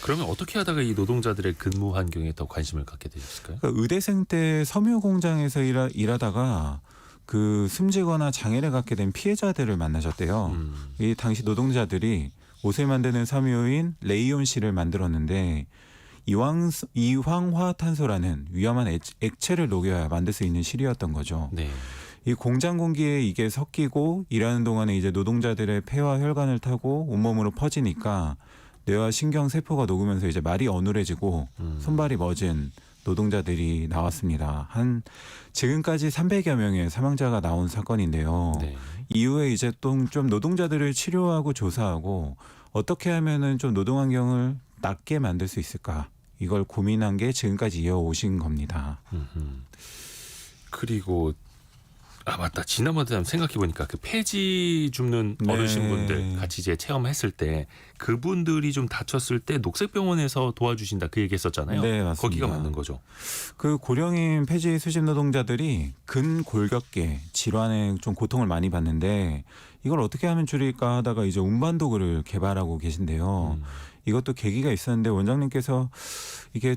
그러면 어떻게 하다가 이 노동자들의 근무 환경에 더 관심을 갖게 되셨을까요? 그러니까 의대생 때 섬유 공장에서 일하다가 그 숨지거나 장애를 갖게 된 피해자들을 만나셨대요. 이 당시 노동자들이 옷을 만드는 섬유인 레이온실을 만들었는데 이황화탄소라는 위험한 액체를 녹여야 만들 수 있는 실이었던 거죠. 네. 이 공장 공기에 이게 섞이고 일하는 동안에 이제 노동자들의 폐와 혈관을 타고 온몸으로 퍼지니까 뇌와 신경 세포가 녹으면서 이제 말이 어눌해지고 손발이 멎은 노동자들이 나왔습니다. 한 지금까지 300여 명의 사망자가 나온 사건인데요. 네. 이후에 이제 또 좀 노동자들을 치료하고 조사하고 어떻게 하면은 좀 노동 환경을 낫게 만들 수 있을까, 이걸 고민한 게 지금까지 이어오신 겁니다. 그리고 맞다. 지난번에 생각해 보니까 그 폐지 줍는 네. 어르신분들 같이 이제 체험했을 때 그분들이 좀 다쳤을 때 녹색병원에서 도와주신다, 그 얘기했었잖아요. 네, 맞습니다. 거기가 맞는 거죠. 그 고령인 폐지 수집 노동자들이 근골격계 질환에 좀 고통을 많이 받는데 이걸 어떻게 하면 줄일까 하다가 이제 운반도구를 개발하고 계신데요. 이것도 계기가 있었는데 원장님께서 이게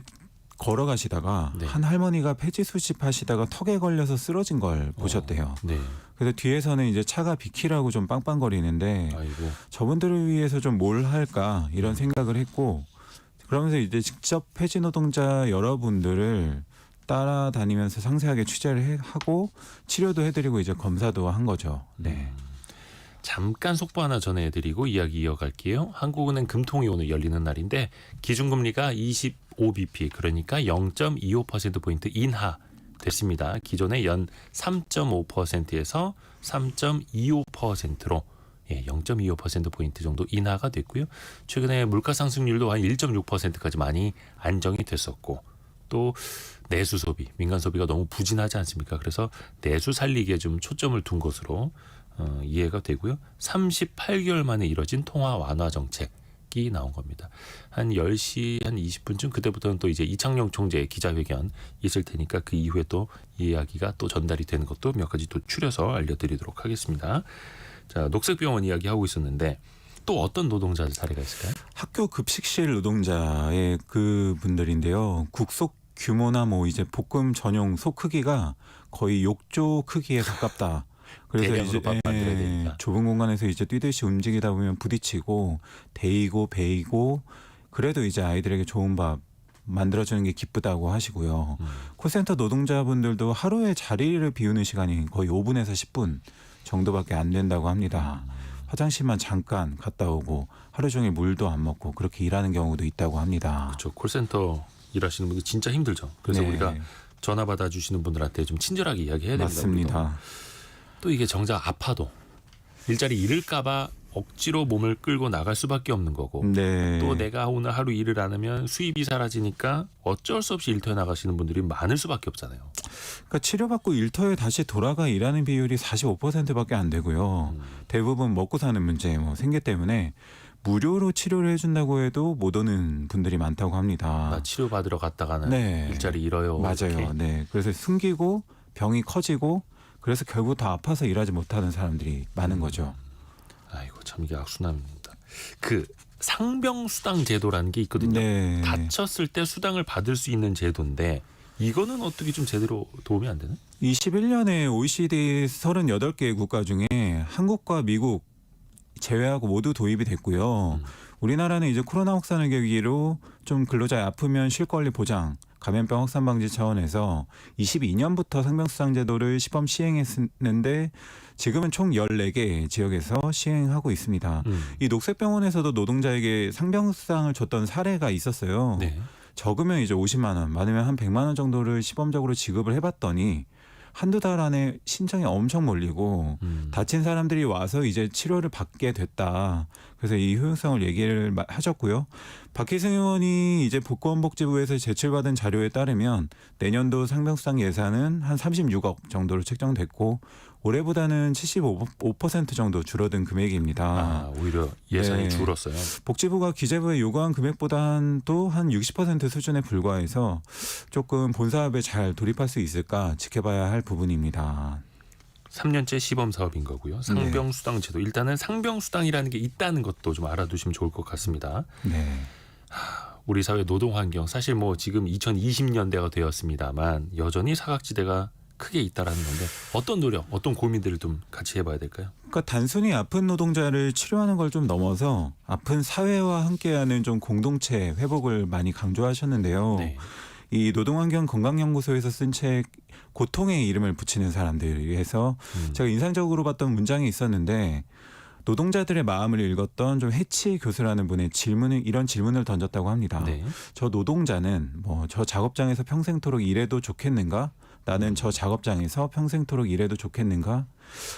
걸어가시다가 네. 한 할머니가 폐지 수집하시다가 턱에 걸려서 쓰러진 걸 보셨대요. 네. 그래서 뒤에서는 이제 차가 비키라고 좀 빵빵거리는데 아이고. 저분들을 위해서 좀 뭘 할까, 이런 생각을 했고, 그러면서 이제 직접 폐지 노동자 여러분들을 따라다니면서 상세하게 취재를 하고 치료도 해드리고 이제 검사도 한 거죠. 네. 잠깐 속보 하나 전해드리고 이야기 이어갈게요. 한국은행 금통이 오늘 열리는 날인데 기준금리가 25bp, 그러니까 0.25%포인트 인하됐습니다. 기존의 연 3.5%에서 3.25%로 0.25%포인트 정도 인하가 됐고요. 최근에 물가 상승률도 한 1.6%까지 많이 안정이 됐었고, 또 내수 소비, 민간 소비가 너무 부진하지 않습니까? 그래서 내수 살리기에 좀 초점을 둔 것으로 이해가 되고요. 38개월 만에 이뤄진 통화 완화 정책이 나온 겁니다. 한 10시 한 20분쯤 그때부터는 또 이제 이창용 총재의 기자회견 있을 테니까 그 이후에 또 이야기가 또 전달이 되는 것도 몇 가지 또 추려서 알려드리도록 하겠습니다. 자, 녹색병원 이야기하고 있었는데 또 어떤 노동자들 사례가 있을까요? 학교 급식실 노동자의 그 분들인데요. 국속 규모나 뭐 이제 볶음 전용 소 크기가 거의 욕조 크기에 가깝다. 그래서 대량으로 이제 만들어야 되니까. 좁은 공간에서 이제 뛰듯이 움직이다 보면 부딪히고 데이고 베이고, 그래도 이제 아이들에게 좋은 밥 만들어주는 게 기쁘다고 하시고요. 콜센터 노동자분들도 하루에 자리를 비우는 시간이 거의 5분에서 10분 정도밖에 안 된다고 합니다. 화장실만 잠깐 갔다 오고 하루 종일 물도 안 먹고 그렇게 일하는 경우도 있다고 합니다. 그렇죠. 콜센터 일하시는 분들 진짜 힘들죠. 그래서 네. 우리가 전화 받아주시는 분들한테 좀 친절하게 이야기해야 됩니다. 맞습니다. 우리도. 또 이게 정작 아파도 일자리 잃을까봐 억지로 몸을 끌고 나갈 수밖에 없는 거고, 네. 또 내가 오늘 하루 일을 안 하면 수입이 사라지니까 어쩔 수 없이 일터에 나가시는 분들이 많을 수밖에 없잖아요. 그러니까 치료받고 일터에 다시 돌아가 일하는 비율이 45%밖에 안 되고요. 대부분 먹고 사는 문제 생계 때문에 무료로 치료를 해준다고 해도 못 오는 분들이 많다고 합니다. 나 치료 받으러 갔다가는 네. 일자리 잃어요. 맞아요. 이렇게. 네. 그래서 숨기고 병이 커지고 그래서 결국 더 아파서 일하지 못하는 사람들이 많은 거죠. 아이고 참 이게 악순환입니다. 그 상병수당 제도라는 게 있거든요. 네. 다쳤을 때 수당을 받을 수 있는 제도인데 이거는 어떻게 좀 제대로 도움이 안 되나? 21년에 OECD 38개 국가 중에 한국과 미국 제외하고 모두 도입이 됐고요. 우리나라는 이제 코로나 확산을 계기로 좀 근로자의 아프면 쉴 권리 보장, 감염병 확산 방지 차원에서 22년부터 상병수당 제도를 시범 시행했는데 지금은 총 14개 지역에서 시행하고 있습니다. 이 녹색병원에서도 노동자에게 상병수당을 줬던 사례가 있었어요. 네. 적으면 이제 50만 원, 많으면 한 100만 원 정도를 시범적으로 지급을 해봤더니 한두 달 안에 신청이 엄청 몰리고 다친 사람들이 와서 이제 치료를 받게 됐다. 그래서 이 효용성을 얘기를 하셨고요. 박희승 의원이 이제 보건복지부에서 제출받은 자료에 따르면 내년도 상병수당 예산은 한 36억 정도로 책정됐고 올해보다는 75% 정도 줄어든 금액입니다. 아, 오히려 예산이 네. 줄었어요. 복지부가 기재부에 요구한 금액보다도 한 60% 수준에 불과해서 조금 본사업에 잘 돌입할 수 있을까 지켜봐야 할 부분입니다. 3년째 시범 사업인 거고요. 상병수당 제도. 일단은 상병수당이라는 게 있다는 것도 좀 알아두시면 좋을 것 같습니다. 네. 우리 사회 노동 환경 사실 뭐 지금 2020년대가 되었습니다만 여전히 사각지대가 크게 있다라는 건데 어떤 노력, 어떤 고민들을 좀 같이 해봐야 될까요? 그러니까 단순히 아픈 노동자를 치료하는 걸 좀 넘어서 아픈 사회와 함께하는 좀 공동체 회복을 많이 강조하셨는데요. 네. 이 노동환경 건강연구소에서 쓴 책 고통의 이름을 붙이는 사람들 위해서 제가 인상적으로 봤던 문장이 있었는데 노동자들의 마음을 읽었던 좀 해치 교수라는 분의 이런 질문을 던졌다고 합니다. 네. 저 노동자는 뭐 저 작업장에서 평생토록 일해도 좋겠는가? 나는 저 작업장에서 평생토록 일해도 좋겠는가?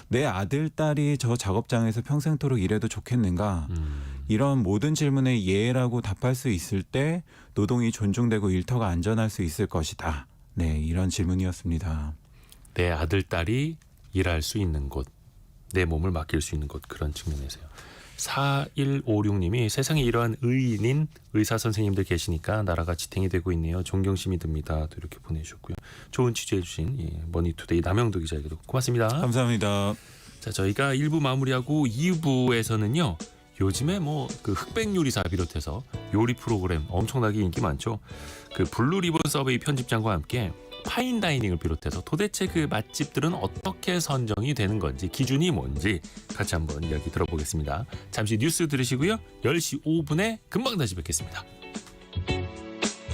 내 아들, 딸이 저 작업장에서 평생토록 일해도 좋겠는가? 이런 모든 질문에 예라고 답할 수 있을 때 노동이 존중되고 일터가 안전할 수 있을 것이다. 네, 이런 질문이었습니다. 내 아들, 딸이 일할 수 있는 곳, 내 몸을 맡길 수 있는 곳, 그런 측면에서요. 4156님이 세상에 이러한 의인인 의사 선생님들 계시니까 나라가 지탱이 되고 있네요. 존경심이 듭니다. 또 이렇게 보내주셨고요. 좋은 취재해 주신 머니투데이 남영도 기자에게도 고맙습니다. 감사합니다. 자, 저희가 1부 마무리하고 2부에서는요. 요즘에 뭐 그 흑백 요리사 비롯해서 요리 프로그램 엄청나게 인기 많죠. 그 블루 리본 서베이 편집장과 함께 파인다이닝을 비롯해서 도대체 그 맛집들은 어떻게 선정이 되는 건지 기준이 뭔지 같이 한번 이야기 들어보겠습니다. 잠시 뉴스 들으시고요. 10시 5분에 금방 다시 뵙겠습니다.